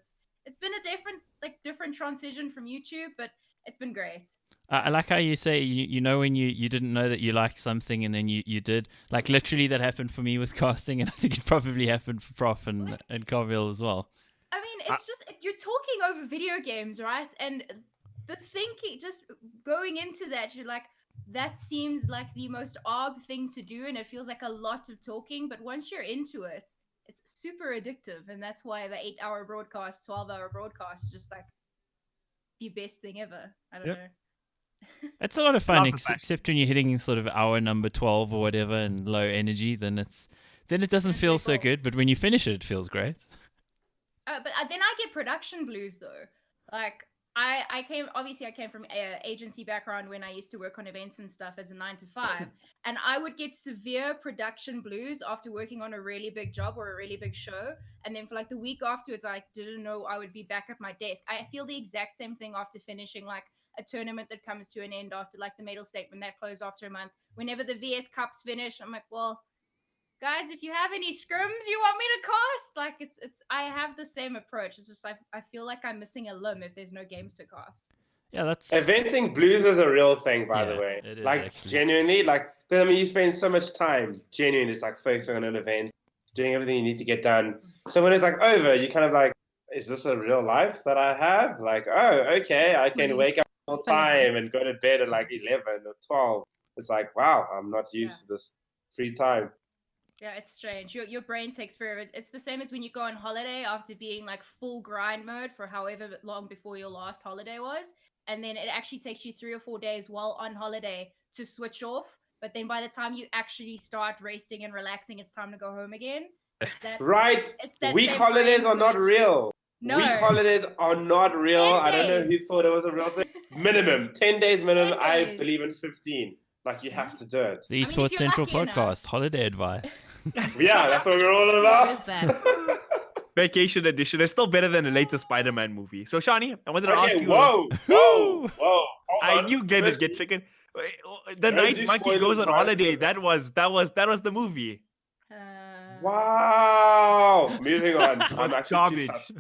it's been a different transition from YouTube, but it's been great. I like how you say, you know, when you didn't know that you liked something and then you did. Like, literally that happened for me with casting, and I think it probably happened for Prof and Kaameel as well. I mean, it's you're talking over video games, right? And the thinking, just going into that, you're like, that seems like the most odd thing to do, and it feels like a lot of talking. But once you're into it, it's super addictive, and that's why the 8-hour broadcast, 12-hour broadcast is just like the best thing ever. I don't know. It's a lot of fun, Love the except when you're hitting sort of hour number 12 or whatever and low energy, then it doesn't That's feel really so cool. good. But when you finish it, it feels great. But then I get production blues though. Like I came from a agency background when I used to work on events and stuff as a 9 to 5, and I would get severe production blues after working on a really big job or a really big show, and then for like the week afterwards, I didn't know I would be back at my desk. I feel the exact same thing after finishing like a tournament that comes to an end after like the medal statement that closed after a month. Whenever the VS Cups finish, I'm like, well, guys, if you have any scrims you want me to cast, like it's I have the same approach. It's just I feel like I'm missing a limb if there's no games to cast. Yeah, that's Eventing blues is a real thing, by the Yeah, way. it is Like actually. genuinely, like because I mean, you spend so much time genuinely just like focusing on an event, doing everything you need to get done. So when it's like over, you kind of like, is this a real life that I have? Like, oh, okay, I can Really? wake up all time and go to bed at like 11 or 12. It's like, wow, I'm not used to this free time. Yeah, it's strange. Your brain takes forever. It's the same as when you go on holiday after being like full grind mode for however long before your last holiday was. And then it actually takes you 3 or 4 days while on holiday to switch off. But then by the time you actually start resting and relaxing, it's time to go home again. It's that Right. It's that Week same holidays brain are not switch. real. No. Week holidays are not real. 10 I don't know who days. thought it was a real thing. Minimum 10 days minimum. 10 I days. believe in 15. Like you have to do it. the if Esports you're Central lucky enough. Podcast, holiday advice. Yeah, that's what we're all What is about. that? Vacation edition. It's still better than the latest Spider-Man movie. So, Shani, I wanted to ask Okay, you. whoa. Hold I on. knew Glenn would First- get chicken. The Don't night do Monkey spoilers goes on right holiday. first. That was the movie. Wow. Moving on. I'm actually too Garbage. touched.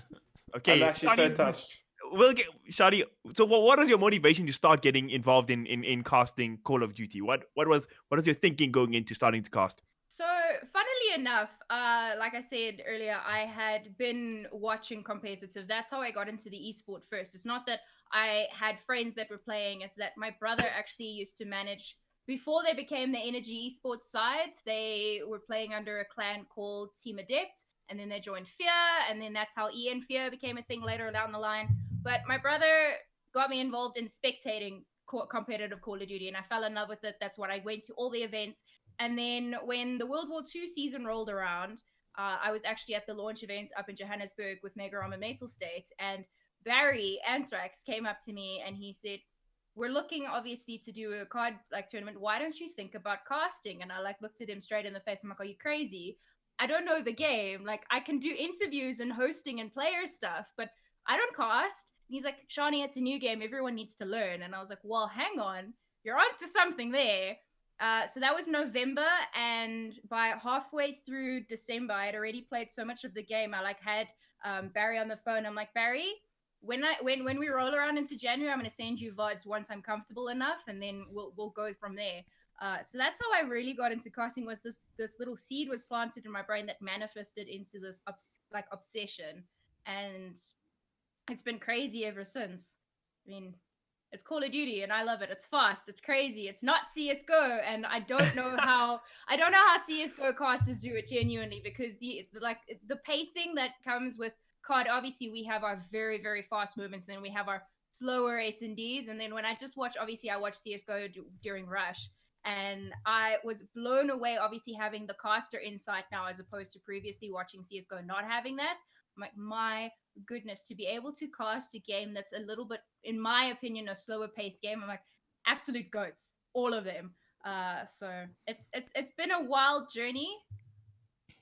Okay, I'm actually so Shani, touched. We'll get Shadi. So, what was your motivation to start getting involved in casting Call of Duty? What was your thinking going into starting to cast? So, funnily enough, like I said earlier, I had been watching competitive. That's how I got into the esport first. It's not that I had friends that were playing. It's that my brother actually used to manage, before they became the Energy Esports side, they were playing under a clan called Team Adept, and then they joined Fear, and then that's how EN Fear became a thing later down the line. But my brother got me involved in spectating competitive Call of Duty, and I fell in love with it. That's what I went to all the events. And then when the World War II season rolled around, I was actually at the launch events up in Johannesburg with Mega Ram and Metal State, and Barry Anthrax came up to me and he said, we're looking obviously to do a card like tournament. Why don't you think about casting? And I like looked at him straight in the face. I'm like, are you crazy? I don't know the game. Like I can do interviews and hosting and player stuff, but I don't cast. And he's like, Shani, it's a new game. Everyone needs to learn. And I was like, well, hang on. You're onto something there. So that was November, and by halfway through December, I had already played so much of the game. I like had Barry on the phone. I'm like, Barry, when we roll around into January, I'm going to send you VODs once I'm comfortable enough, and then we'll go from there. So that's how I really got into casting. Was this little seed was planted in my brain that manifested into this obsession, and it's been crazy ever since. I mean, it's Call of Duty and I love it. It's fast, it's crazy, it's not CS:GO, and I don't know how CS:GO casters do it genuinely, because the pacing that comes with COD, obviously we have our very, very fast movements, and then we have our slower S&Ds, and then when I just watch, obviously I watch CS:GO during Rush, and I was blown away, obviously having the caster insight now as opposed to previously watching CS:GO not having that. I'm like, my goodness, to be able to cast a game that's a little bit, in my opinion, a slower paced game. I'm like, absolute goats, all of them. So it's been a wild journey,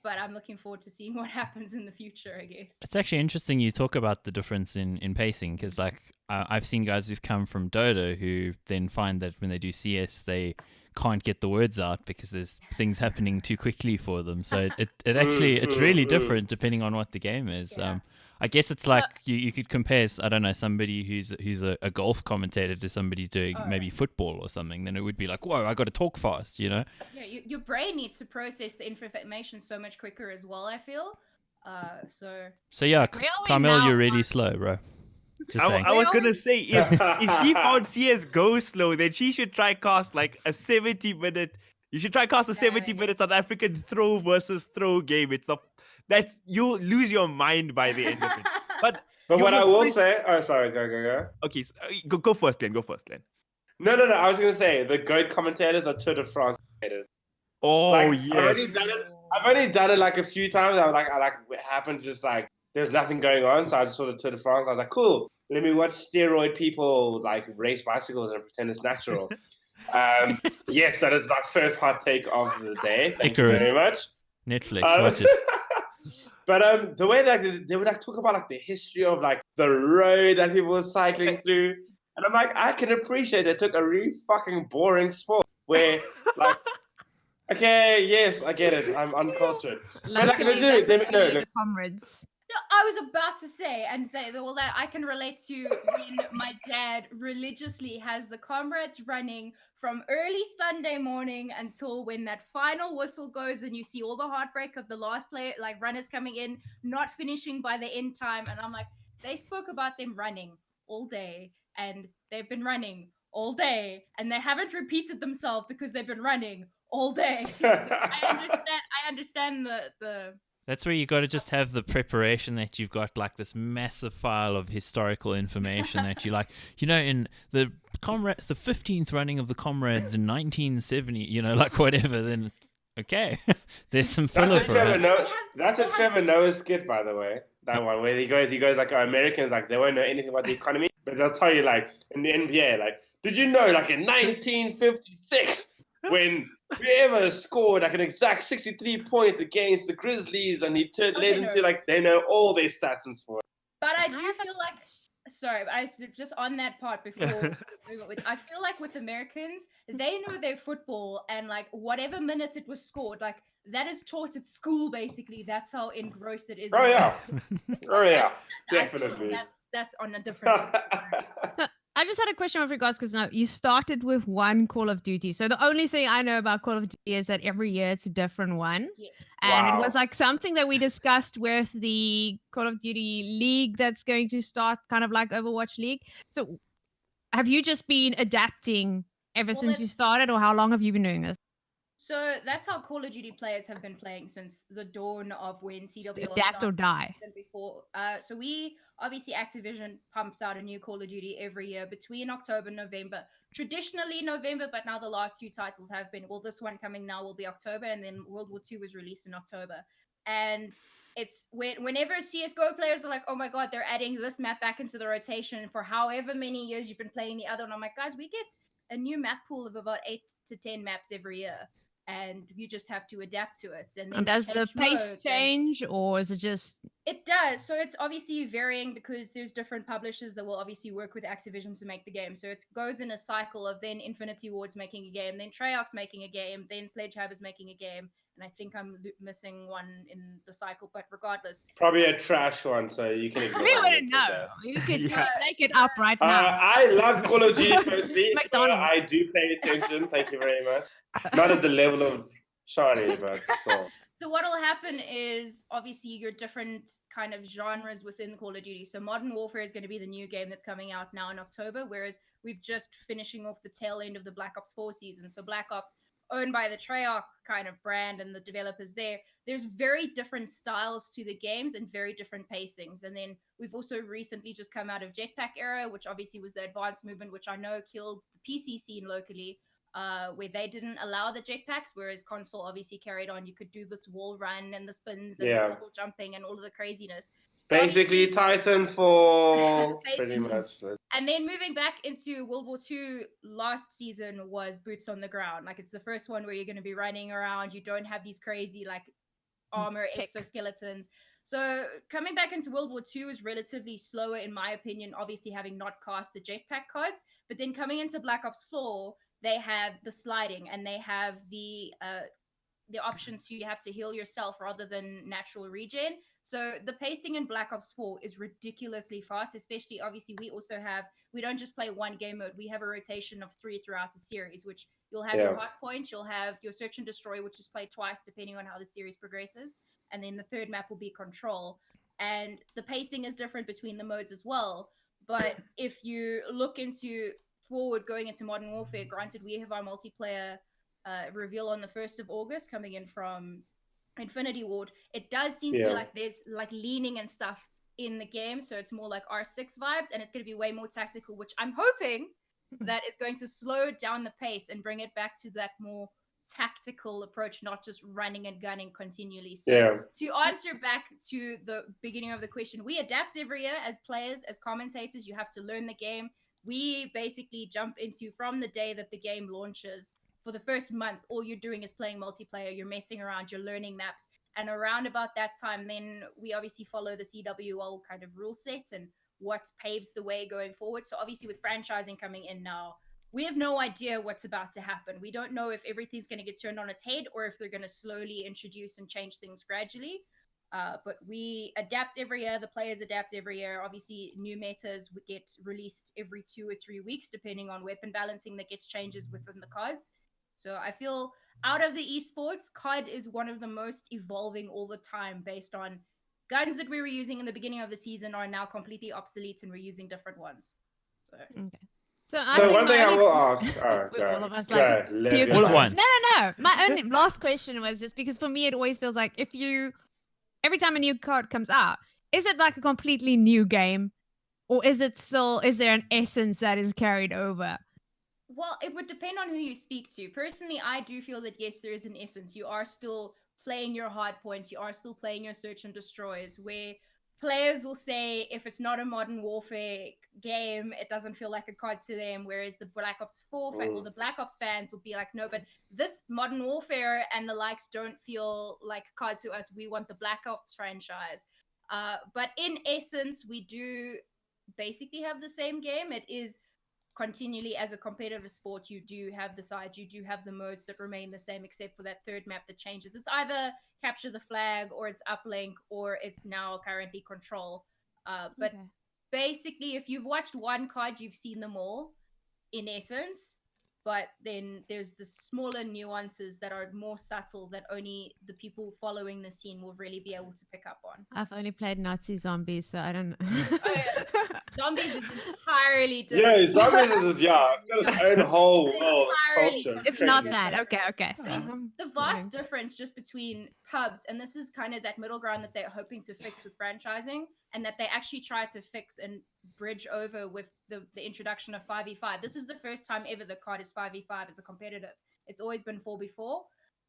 but I'm looking forward to seeing what happens in the future, I guess. It's actually interesting you talk about the difference in pacing, because like I've seen guys who've come from Dota who then find that when they do CS, they can't get the words out because there's things happening too quickly for them. So it actually, it's really different depending on what the game is. Yeah. I guess it's like you could compare, I don't know, somebody who's a golf commentator to somebody doing maybe football or something. Then it would be like, whoa, I got to talk fast, you know? Yeah, your brain needs to process the information so much quicker as well, I feel. So yeah, Where are we Kaameel, now, you're really Mark? slow, bro. Just saying. I was gonna say if she found CS:GO slow, then she should try cast like a 70-minute. You should try cast a 70-minute South African throw versus throw game. That's you'll lose your mind by the end of it. But what I must will really- say, oh sorry, go. Okay, so, go first, Glenn. Go first, Glenn. No. I was gonna say the GOAT commentators are Tour de France commentators. Oh Like, yes. I've only done it like a few times. I like it happened just like there's nothing going on, so I just saw the Tour de France. I was like, cool. Let me watch steroid people like race bicycles and pretend it's natural. Yes, that is my first hot take of the day. Thank you very much. Netflix, watch it. But the way that they would like talk about like the history of like the road that people were cycling through, and I'm like, I can appreciate they took a really fucking boring sport where like, okay, yes, I get it, I'm uncultured. But like, Luckily, legit, that's no, the comrades. No, I was about to say that I can relate to when my dad religiously has the comrades running from early Sunday morning until when that final whistle goes and you see all the heartbreak of the last player, like runners coming in, not finishing by the end time. And I'm like, they spoke about them running all day and they've been running all day and they haven't repeated themselves because they've been running all day. So I understand the That's where you got to just have the preparation that you've got, like this massive file of historical information that you like, in the 15th running of the comrades in 1970, like whatever. Then it's okay, there's some filler for it. That's a Trevor Noah skit, by the way. That one where he goes like, Americans like they won't know anything about the economy, but they'll tell you like in the NBA, like, did you know like in 1956 when whoever scored like an exact 63 points against the Grizzlies and he led into like they know all their stats and sports. But I do feel like, sorry, I just on that part before, I feel like with Americans, they know their football and like whatever minute it was scored, like that is taught at school basically. That's how engrossed it is. Oh yeah, definitely. That's on a different. I just had a question with regards because now you started with one Call of Duty. So the only thing I know about Call of Duty is that every year it's a different one. Yes. And it was like something that we discussed with the Call of Duty League that's going to start kind of like Overwatch League. So have you just been adapting ever since you started, or how long have you been doing this? So that's how Call of Duty players have been playing since the dawn of when CWL adapt or die. Before. So we obviously Activision pumps out a new Call of Duty every year between October and November. Traditionally November, but now the last two titles have been. Well, this one coming now will be October, and then World War II was released in October. And it's whenever CS:GO players are like, oh my god, they're adding this map back into the rotation for however many years you've been playing the other. And I'm like, guys, we get a new map pool of about 8 to 10 maps every year. And you just have to adapt to it. And does the pace change, or is it just... It does. So it's obviously varying because there's different publishers that will obviously work with Activision to make the game. So it goes in a cycle of then Infinity Ward's making a game, then Treyarch's making a game, then Sledgehammer's making a game. And I think I'm missing one in the cycle, but regardless. Probably a trash one, so you can ignore it. We wouldn't know. You could make it up right now. I love Call of Duty, firstly. I do pay attention. Thank you very much. Not at the level of Chani, but still. So what will happen is, obviously, your different kind of genres within Call of Duty. So Modern Warfare is going to be the new game that's coming out now in October, whereas we've just finishing off the tail end of the Black Ops 4 season. So Black Ops, owned by the Treyarch kind of brand and the developers there's very different styles to the games and very different pacings. And then we've also recently just come out of Jetpack era, which obviously was the advanced movement, which I know killed the PC scene locally, where they didn't allow the jetpacks, whereas console obviously carried on. You could do this wall run and the spins and the double jumping and all of the craziness. So basically Titanfall, pretty much. And then moving back into World War II, last season was boots on the ground. Like, it's the first one where you're going to be running around. You don't have these crazy, like, armor exoskeletons. So coming back into World War II is relatively slower, in my opinion, obviously having not cast the jetpack cards. But then coming into Black Ops 4, they have the sliding and they have the option to you have to heal yourself rather than natural regen. So the pacing in Black Ops 4 is ridiculously fast, especially obviously we don't just play one game mode. We have a rotation of 3 throughout the series, which you'll have your hot point, you'll have your search and destroy, which is played twice depending on how the series progresses. and then the third map will be control. And the pacing is different between the modes as well. But if you look into forward going into Modern Warfare, granted we have our multiplayer reveal on the 1st of August coming in from Infinity Ward, it does seem to be like there's like leaning and stuff in the game, so it's more like R6 vibes, and it's going to be way more tactical, which I'm hoping that is going to slow down the pace and bring it back to that more tactical approach, not just running and gunning continually. So to answer back to the beginning of the question, we adapt every year as players, as commentators. You have to learn the game. We basically jump into, from the day that the game launches, for the first month, all you're doing is playing multiplayer. You're messing around, you're learning maps. And around about that time, then we obviously follow the CWL kind of rule set and what paves the way going forward. So obviously with franchising coming in now, we have no idea what's about to happen. We don't know if everything's going to get turned on its head or if they're going to slowly introduce and change things gradually. But we adapt every year. The players adapt every year. Obviously, new metas would get released every 2 or 3 weeks, depending on weapon balancing that gets changes within the cards. So I feel out of the esports, COD is one of the most evolving all the time based on guns that we were using in the beginning of the season are now completely obsolete and we're using different ones. So. Okay. So one thing I will ask. All of us like all at once. No. My only last question was just because for me it always feels like every time a new card comes out, is it like a completely new game, or is there an essence that is carried over? Well, it would depend on who you speak to. Personally, I do feel that yes, there is an essence. You are still playing your hard points. You are still playing your search and destroys, where players will say if it's not a Modern Warfare game, it doesn't feel like a COD to them, whereas the Black Ops 4 or the Black Ops fans will be like, no, but this Modern Warfare and the likes don't feel like COD to us. We want the Black Ops franchise. But in essence, we do basically have the same game. It is continually, as a competitive sport, you do have the sides, you do have the modes that remain the same, except for that third map that changes. It's either capture the flag, or it's uplink, or it's now currently control. But basically, if you've watched one COD, you've seen them all, in essence. But then there's the smaller nuances that are more subtle that only the people following the scene will really be able to pick up on. I've only played Nazi zombies, so I don't know. Zombies is entirely different. Yeah, zombies is it's got its own whole culture. It's not that. Okay. The vast difference just between pubs, and this is kind of that middle ground that they're hoping to fix with franchising, and that they actually try to fix and bridge over with the introduction of 5v5. This is the first time ever the COD is 5v5 as a competitive. It's always been 4v4,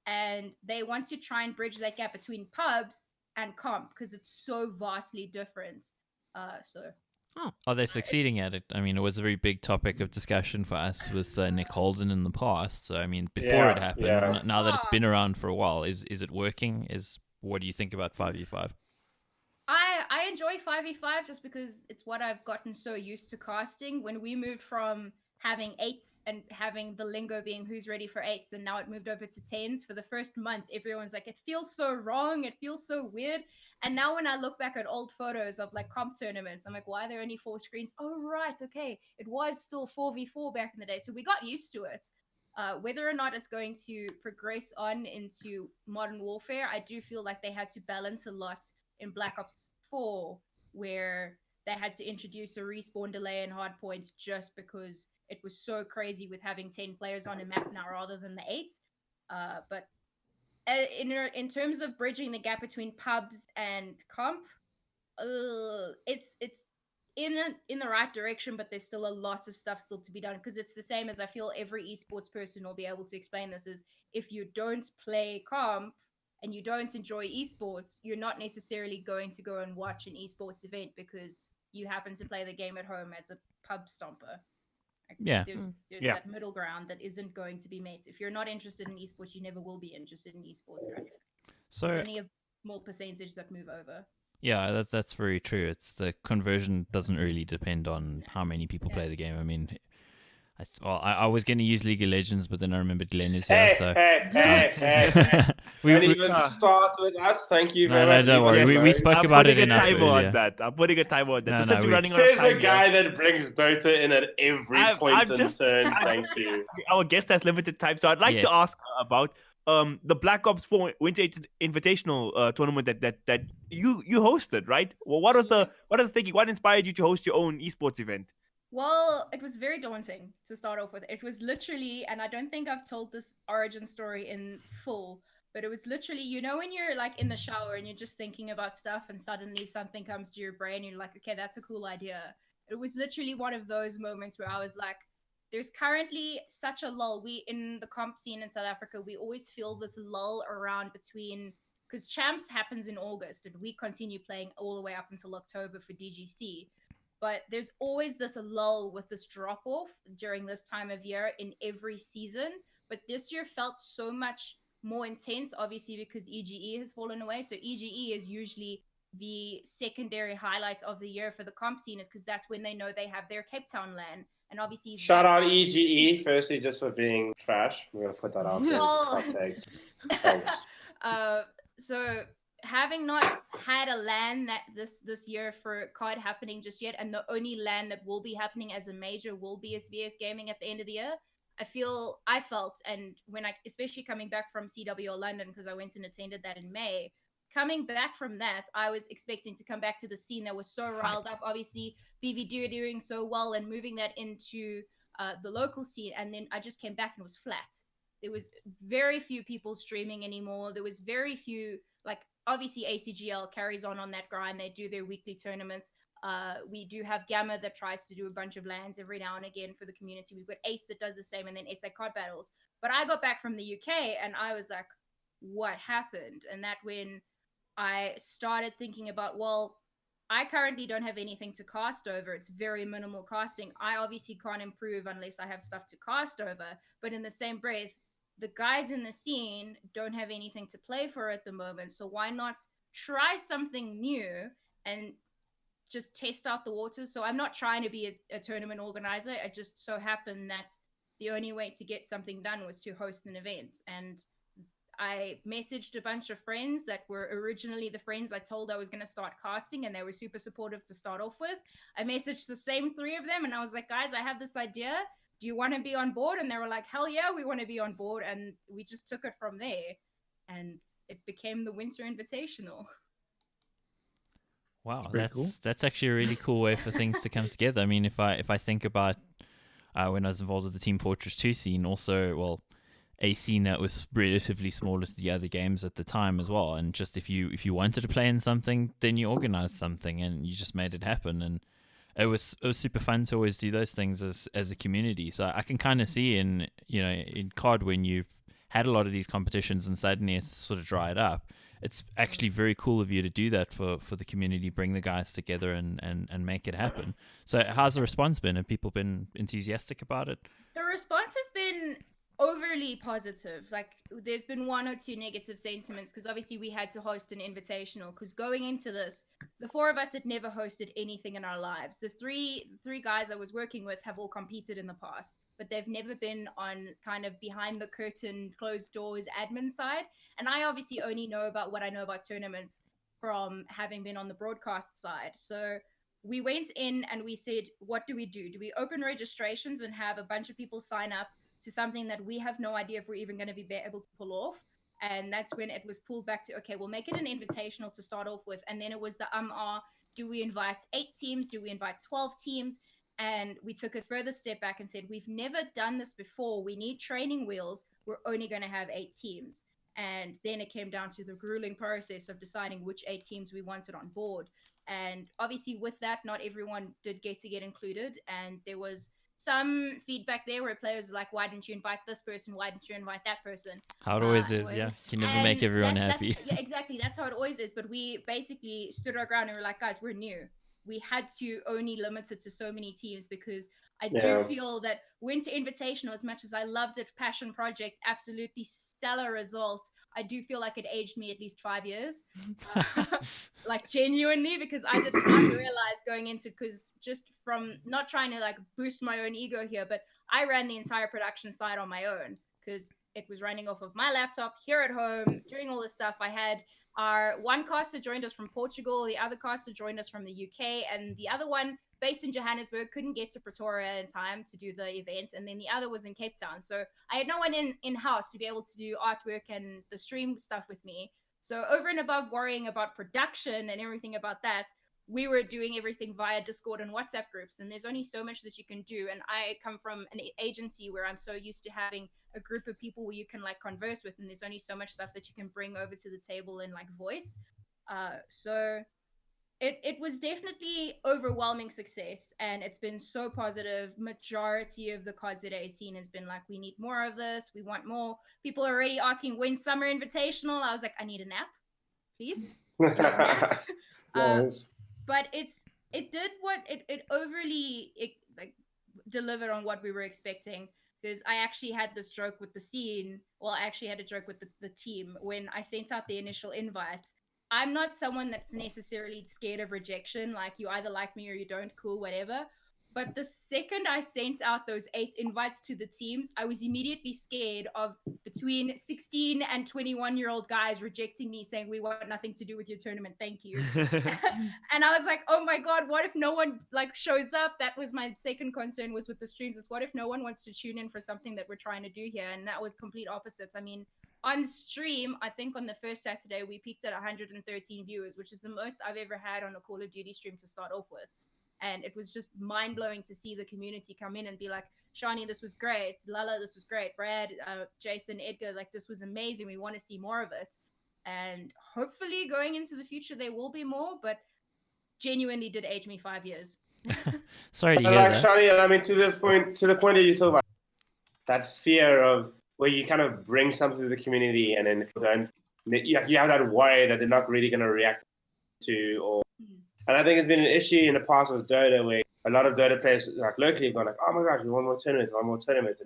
and they want to try and bridge that gap between pubs and comp because it's so vastly different. Are they succeeding at it? I mean, it was a very big topic of discussion for us with Nick Holden in the past. So, I mean, before it happened, now that it's been around for a while, is it working? What do you think about 5v5? I enjoy 5v5 just because it's what I've gotten so used to casting. When we moved from having 8s and having the lingo being who's ready for 8s, and now it moved over to 10s, for the first month, everyone's like, it feels so wrong, it feels so weird. And now when I look back at old photos of like comp tournaments, I'm like, why are there only 4 screens? Oh, right, okay. It was still 4v4 back in the day. So we got used to it. Whether or not it's going to progress on into Modern Warfare, I do feel like they had to balance a lot in Black Ops 4, where they had to introduce a respawn delay in hardpoints just because it was so crazy with having 10 players on a map now rather than the 8. But in terms of bridging the gap between pubs and comp, it's in the right direction, but there's still a lot of stuff still to be done, because it's the same as I feel every esports person will be able to explain this, is if you don't play comp and you don't enjoy esports, you're not necessarily going to go and watch an esports event because you happen to play the game at home as a pub stomper. There's that middle ground that isn't going to be met. If you're not interested in esports, you never will be interested in esports kind of thing. So there's only a small percentage that move over. Yeah, that's very true. It's the conversion doesn't really depend on how many people play the game. I mean, I was going to use League of Legends, but then I remembered Glenn is here. Hey. We don't even start with us. Thank you very much. No, don't worry. We spoke about it enough earlier. I'm putting a timer on that. Says the guy that brings Dota in at every point and turn. Thank you. Our guest has limited time, so I'd like to ask about the Black Ops 4 Winter Invitational tournament that you hosted, right? Well, what was the thinking? What inspired you to host your own esports event? Well, it was very daunting to start off with. It was literally, and I don't think I've told this origin story in full, but it was literally, you know, when you're like in the shower and you're just thinking about stuff and suddenly something comes to your brain, and you're like, okay, that's a cool idea. It was literally one of those moments where I was like, there's currently such a lull. We, in the comp scene in South Africa, we always feel this lull around between, because Champs happens in August and we continue playing all the way up until October for DGC. But there's always this lull with this drop off during this time of year in every season. But this year felt so much more intense, obviously, because EGE has fallen away. So EGE is usually the secondary highlight of the year for the comp scene, is because that's when they know they have their Cape Town LAN. And obviously, shout out EGE, firstly, just for being trash. We're going to put that out there. Well, Thanks. So having not had a LAN that this year for COD happening just yet, and the only LAN that will be happening as a major will be SVS Gaming at the end of the year, I felt, and when I, especially coming back from CWO London, because I went and attended that in May, coming back from that, I was expecting to come back to the scene that was so riled up. Obviously, BVD are doing so well and moving that into the local scene, and then I just came back and it was flat. There was very few people streaming anymore. There was very few, like, obviously ACGL carries on that grind. They do their weekly tournaments. We do have Gamma that tries to do a bunch of LANs every now and again for the community. We've got Ace that does the same, and then SA COD battles. But I got back from the UK and I was like, what happened? And that when I started thinking about, well, I currently don't have anything to cast over. It's very minimal casting. I obviously can't improve unless I have stuff to cast over. But in the same breath, the guys in the scene don't have anything to play for at the moment. So why not try something new and just test out the waters? So I'm not trying to be a tournament organizer. It just so happened that the only way to get something done was to host an event. And I messaged a bunch of friends that were originally the friends I told I was going to start casting, and they were super supportive to start off with. I messaged the same three of them, and I was like, guys, I have this idea. Do you want to be on board? And they were like, hell yeah, we want to be on board. And we just took it from there. And it became the Winter Invitational. Wow, cool. that's actually a really cool way for things to come together. I mean, if I think about when I was involved with the Team Fortress 2 scene, also, well, a scene that was relatively smaller to the other games at the time as well. And just if you wanted to play in something, then you organized something and you just made it happen. And it was super fun to always do those things as a community. So I can kind of see in COD, when you've had a lot of these competitions and suddenly it's sort of dried up, it's actually very cool of you to do that for the community, bring the guys together and make it happen. So how's the response been? Have people been enthusiastic about it? The response has been overly positive. Like, there's been one or two negative sentiments, because obviously we had to host an invitational, because going into this, the four of us had never hosted anything in our lives. The three guys I was working with have all competed in the past, but they've never been on kind of behind the curtain, closed doors admin side. And I obviously only know about what I know about tournaments from having been on the broadcast side. So we went in and we said, what do? Do we open registrations and have a bunch of people sign up to something that we have no idea if we're even going to be able to pull off? And that's when it was pulled back to, okay, we'll make it an invitational to start off with. And then it was the do we invite 8 teams? Do we invite 12 teams? And we took a further step back and said, we've never done this before. We need training wheels. We're only going to have 8 teams. And then it came down to the grueling process of deciding which 8 teams we wanted on board. And obviously with that, not everyone did get included. And there was some feedback there where players were like, why didn't you invite this person? Why didn't you invite that person? How it always is, yeah. You never make everyone happy. Yeah, exactly. That's how it always is. But we basically stood our ground and were like, guys, we're new. We had to only limit it to so many teams, because I do feel that Winter Invitational, as much as I loved it, passion project, absolutely stellar results, I do feel like it aged me at least 5 years. Like, genuinely, because I did not realize going into, because just from not trying to like boost my own ego here, but I ran the entire production side on my own, because it was running off of my laptop here at home, doing all this stuff. I had our one caster joined us from Portugal, the other caster joined us from the UK, and the other one based in Johannesburg couldn't get to Pretoria in time to do the events, and then the other was in Cape Town. So I had no one in-house to be able to do artwork and the stream stuff with me. So over and above worrying about production and everything about that, we were doing everything via Discord and WhatsApp groups, and there's only so much that you can do. And I come from an agency where I'm so used to having a group of people where you can like converse with, and there's only so much stuff that you can bring over to the table in like voice. So it was definitely overwhelming success, and it's been so positive. Majority of the KChicktay scene has been like, we need more of this, we want more. People are already asking when's summer invitational. I was like, I need a nap, please. I need a nap. Yes. But it did what it overly like delivered on what we were expecting, because I actually had this joke with the scene. Well, I actually had a joke with the team when I sent out the initial invites. I'm not someone that's necessarily scared of rejection. Like, you either like me or you don't, cool, whatever. But the second I sent out those 8 invites to the teams, I was immediately scared of between 16 and 21-year-old guys rejecting me, saying, we want nothing to do with your tournament, thank you. And I was like, oh my God, what if no one like shows up? That was my second concern, was with the streams, is what if no one wants to tune in for something that we're trying to do here? And that was complete opposites. I mean, on stream, I think on the first Saturday, we peaked at 113 viewers, which is the most I've ever had on a Call of Duty stream to start off with. And it was just mind-blowing to see the community come in and be like, Chani, this was great. Lala, this was great. Brad, Jason, Edgar, like, this was amazing. We want to see more of it. And hopefully going into the future, there will be more, but genuinely did age me 5 years. Sorry to hear Like that. Shani, I mean, to the point that you talk about that fear of where you kind of bring something to the community and then people don't, you have that worry that they're not really going to react to, or. And I think it's been an issue in the past with Dota, where a lot of Dota players, like locally, have gone like, oh my gosh, we want more tournaments. And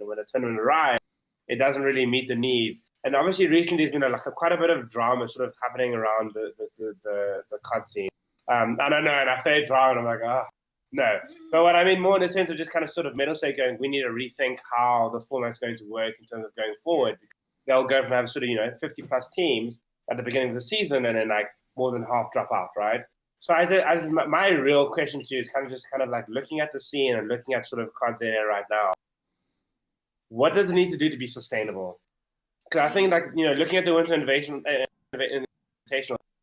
when a tournament arrives, it doesn't really meet the needs. And obviously recently there's been quite a bit of drama sort of happening around the COD scene. I don't know, and I say drama, and I'm like, no. But what I mean more in the sense of just kind of sort of Metalstate going, we need to rethink how the format's going to work in terms of going forward. They'll go from having sort of, 50 plus teams at the beginning of the season, and then like more than half drop out, right? So my real question to you is kind of like looking at the scene and looking at sort of KChicktay right now. What does it need to do to be sustainable? Because I think looking at the Winter Invitational,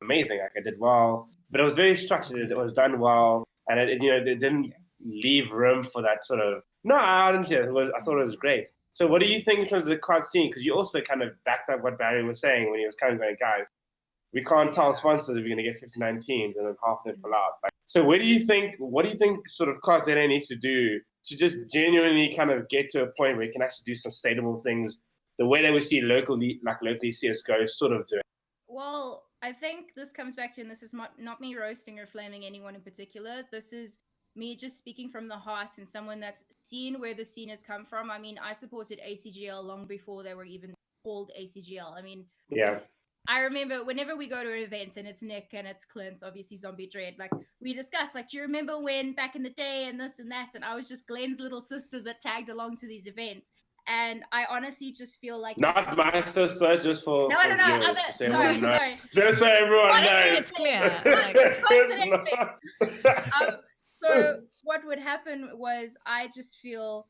amazing. Like, it did well, but it was very structured. It was done well, and it didn't leave room for that sort of. No, I didn't hear it. I thought it was great. So what do you think in terms of the COD scene? Because you also kind of backed up what Barry was saying when he was kind of going, guys, we can't tell sponsors if we're going to get 59 teams and then half of them pull out. So what do you think sort of KChicktay needs to do to just genuinely kind of get to a point where you can actually do sustainable things the way that we see locally CSGO sort of doing? Well, I think this comes back to, and this is not me roasting or flaming anyone in particular. This is me just speaking from the heart and someone that's seen where the scene has come from. I mean, I supported ACGL long before they were even called ACGL. I mean, yeah. I remember whenever we go to events and it's Nick and it's Clint, obviously Zombie Dread, like, we discuss, like, do you remember when back in the day and this and that? And I was just Glenn's little sister that tagged along to these events. And I honestly just feel like... Not my sister, just for... No, viewers, sorry. Just so everyone knows. It's clear. So what would happen was, I just feel...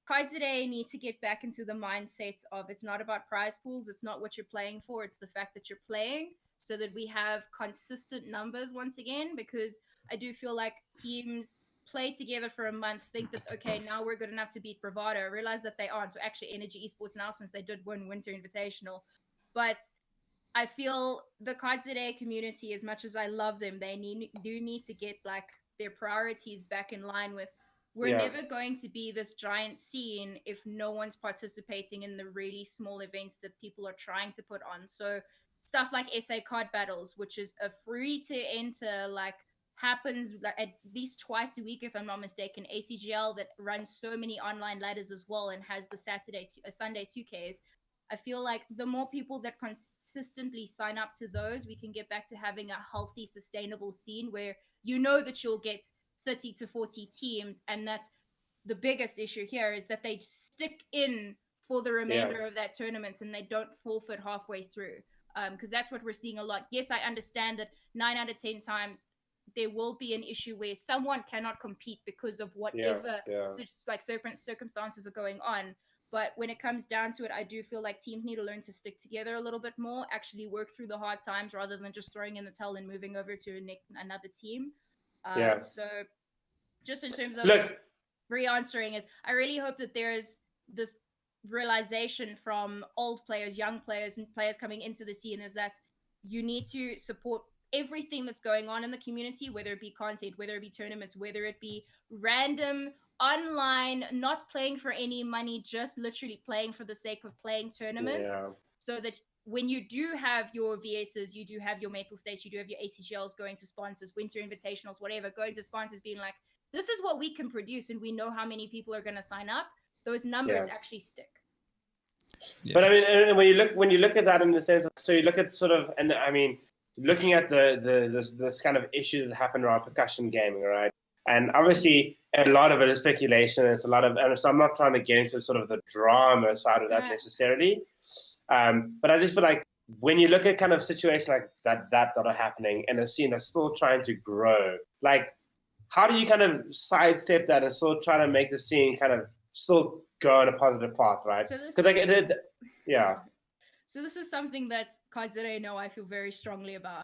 KChicktay need to get back into the mindset of, it's not about prize pools, it's not what you're playing for, it's the fact that you're playing, so that we have consistent numbers once again, because I do feel like teams play together for a month, think that, okay, now we're good enough to beat Bravado, realize that they aren't. So actually Energy Esports now, since they did win Winter Invitational. But I feel the KChicktay community, as much as I love them, they do need to get like their priorities back in line with, we're never going to be this giant scene if no one's participating in the really small events that people are trying to put on. So stuff like SA Card Battles, which is a free to enter, like, happens like at least twice a week, if I'm not mistaken. ACGL that runs so many online ladders as well and has the Sunday 2Ks. I feel like the more people that consistently sign up to those, we can get back to having a healthy, sustainable scene where that you'll get 30 to 40 teams, and that's the biggest issue here, is that they stick in for the remainder of that tournament and they don't forfeit halfway through. Because that's what we're seeing a lot. Yes, I understand that 9 out of 10 times there will be an issue where someone cannot compete because of whatever circumstances are going on. But when it comes down to it, I do feel like teams need to learn to stick together a little bit more, actually work through the hard times rather than just throwing in the towel and moving over to another team. So just in terms of re-answering is, I really hope that there is this realization from old players, young players, and players coming into the scene is that you need to support everything that's going on in the community, whether it be content, whether it be tournaments, whether it be random online, not playing for any money, just literally playing for the sake of playing tournaments. So that when you do have your VSs, you do have your metal states, you do have your ACGLs going to sponsors, winter invitationals, whatever, going to sponsors being like, this is what we can produce and we know how many people are going to sign up. Those numbers actually stick. But I mean, and when you look at that in the sense of, so you look at sort of, and I mean, looking at this kind of issue that happened around percussion gaming, right? And obviously, a lot of it is speculation. It's a lot of, and so I'm not trying to get into sort of the drama side of that necessarily. But I just feel like when you look at kind of situations like that are happening in a scene that's still trying to grow, like, how do you kind of sidestep that and still try to make the scene kind of still go on a positive path, right? Because So this is something that KChicktay know I feel very strongly about.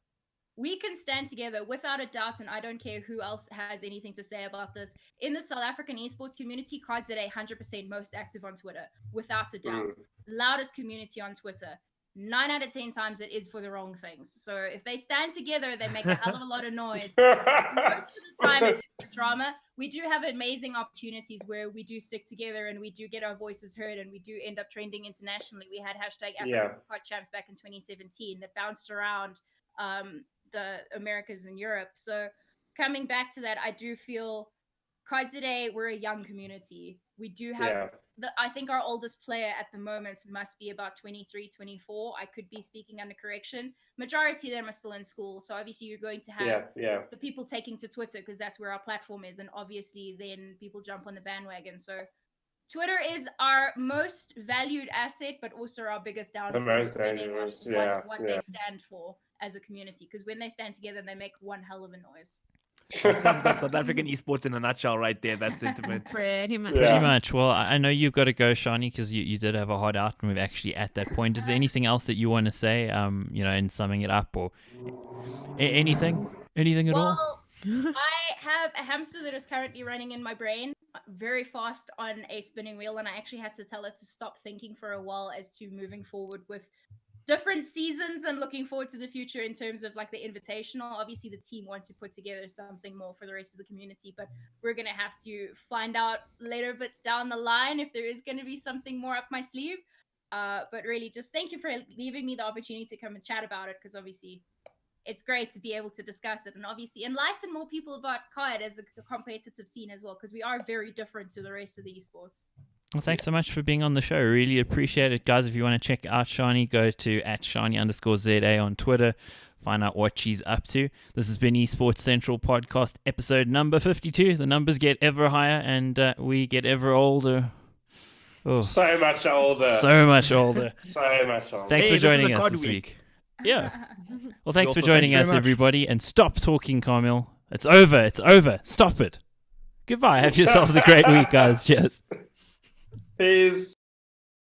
We can stand together without a doubt, and I don't care who else has anything to say about this. In the South African esports community, KChicktay 100% most active on Twitter, without a doubt. Loudest community on Twitter. 9 out of 10 times it is for the wrong things. So if they stand together, they make a hell of a lot of noise. Most of the time it is drama. We do have amazing opportunities where we do stick together and we do get our voices heard and we do end up trending internationally. We had #AfricaChamps back in 2017 that bounced around the Americas and Europe. So coming back to that, I do feel KChicktay, we're a young community. We do have, I think our oldest player at the moment must be about 23, 24. I could be speaking under correction. Majority of them are still in school. So obviously you're going to have the people taking to Twitter because that's where our platform is. And obviously then people jump on the bandwagon. So Twitter is our most valued asset, but also our biggest downfall, depending on what they stand for as a community. Because when they stand together, they make one hell of a noise. Sums up South African esports in a nutshell right there. That sentiment. Pretty much. Pretty much. Well, I know you've got to go, Chani, because you did have a hot out and we're actually at that point. Is there anything else that you want to say, in summing it up or anything? Anything at all? I have a hamster that is currently running in my brain very fast on a spinning wheel, and I actually had to tell it to stop thinking for a while as to moving forward with different seasons and looking forward to the future in terms of like the invitational. Obviously the team wants to put together something more for the rest of the community, but we're going to have to find out later but down the line if there is going to be something more up my sleeve. But really just thank you for leaving me the opportunity to come and chat about it, because obviously it's great to be able to discuss it and obviously enlighten more people about KChicktay as a competitive scene as well, because we are very different to the rest of the esports. Well, thanks so much for being on the show. Really appreciate it. Guys, if you want to check out Chani, go to @Chani_ZA on Twitter. Find out what she's up to. This has been Esports Central Podcast, episode number 52. The numbers get ever higher and we get ever older. Oh. So much older. So much older. So much older. Thanks for joining us this week. Yeah. Well, thanks for joining us, everybody. And stop talking, Kaameel. It's over. It's over. Stop it. Goodbye. Have yourselves a great week, guys. Cheers. Peace.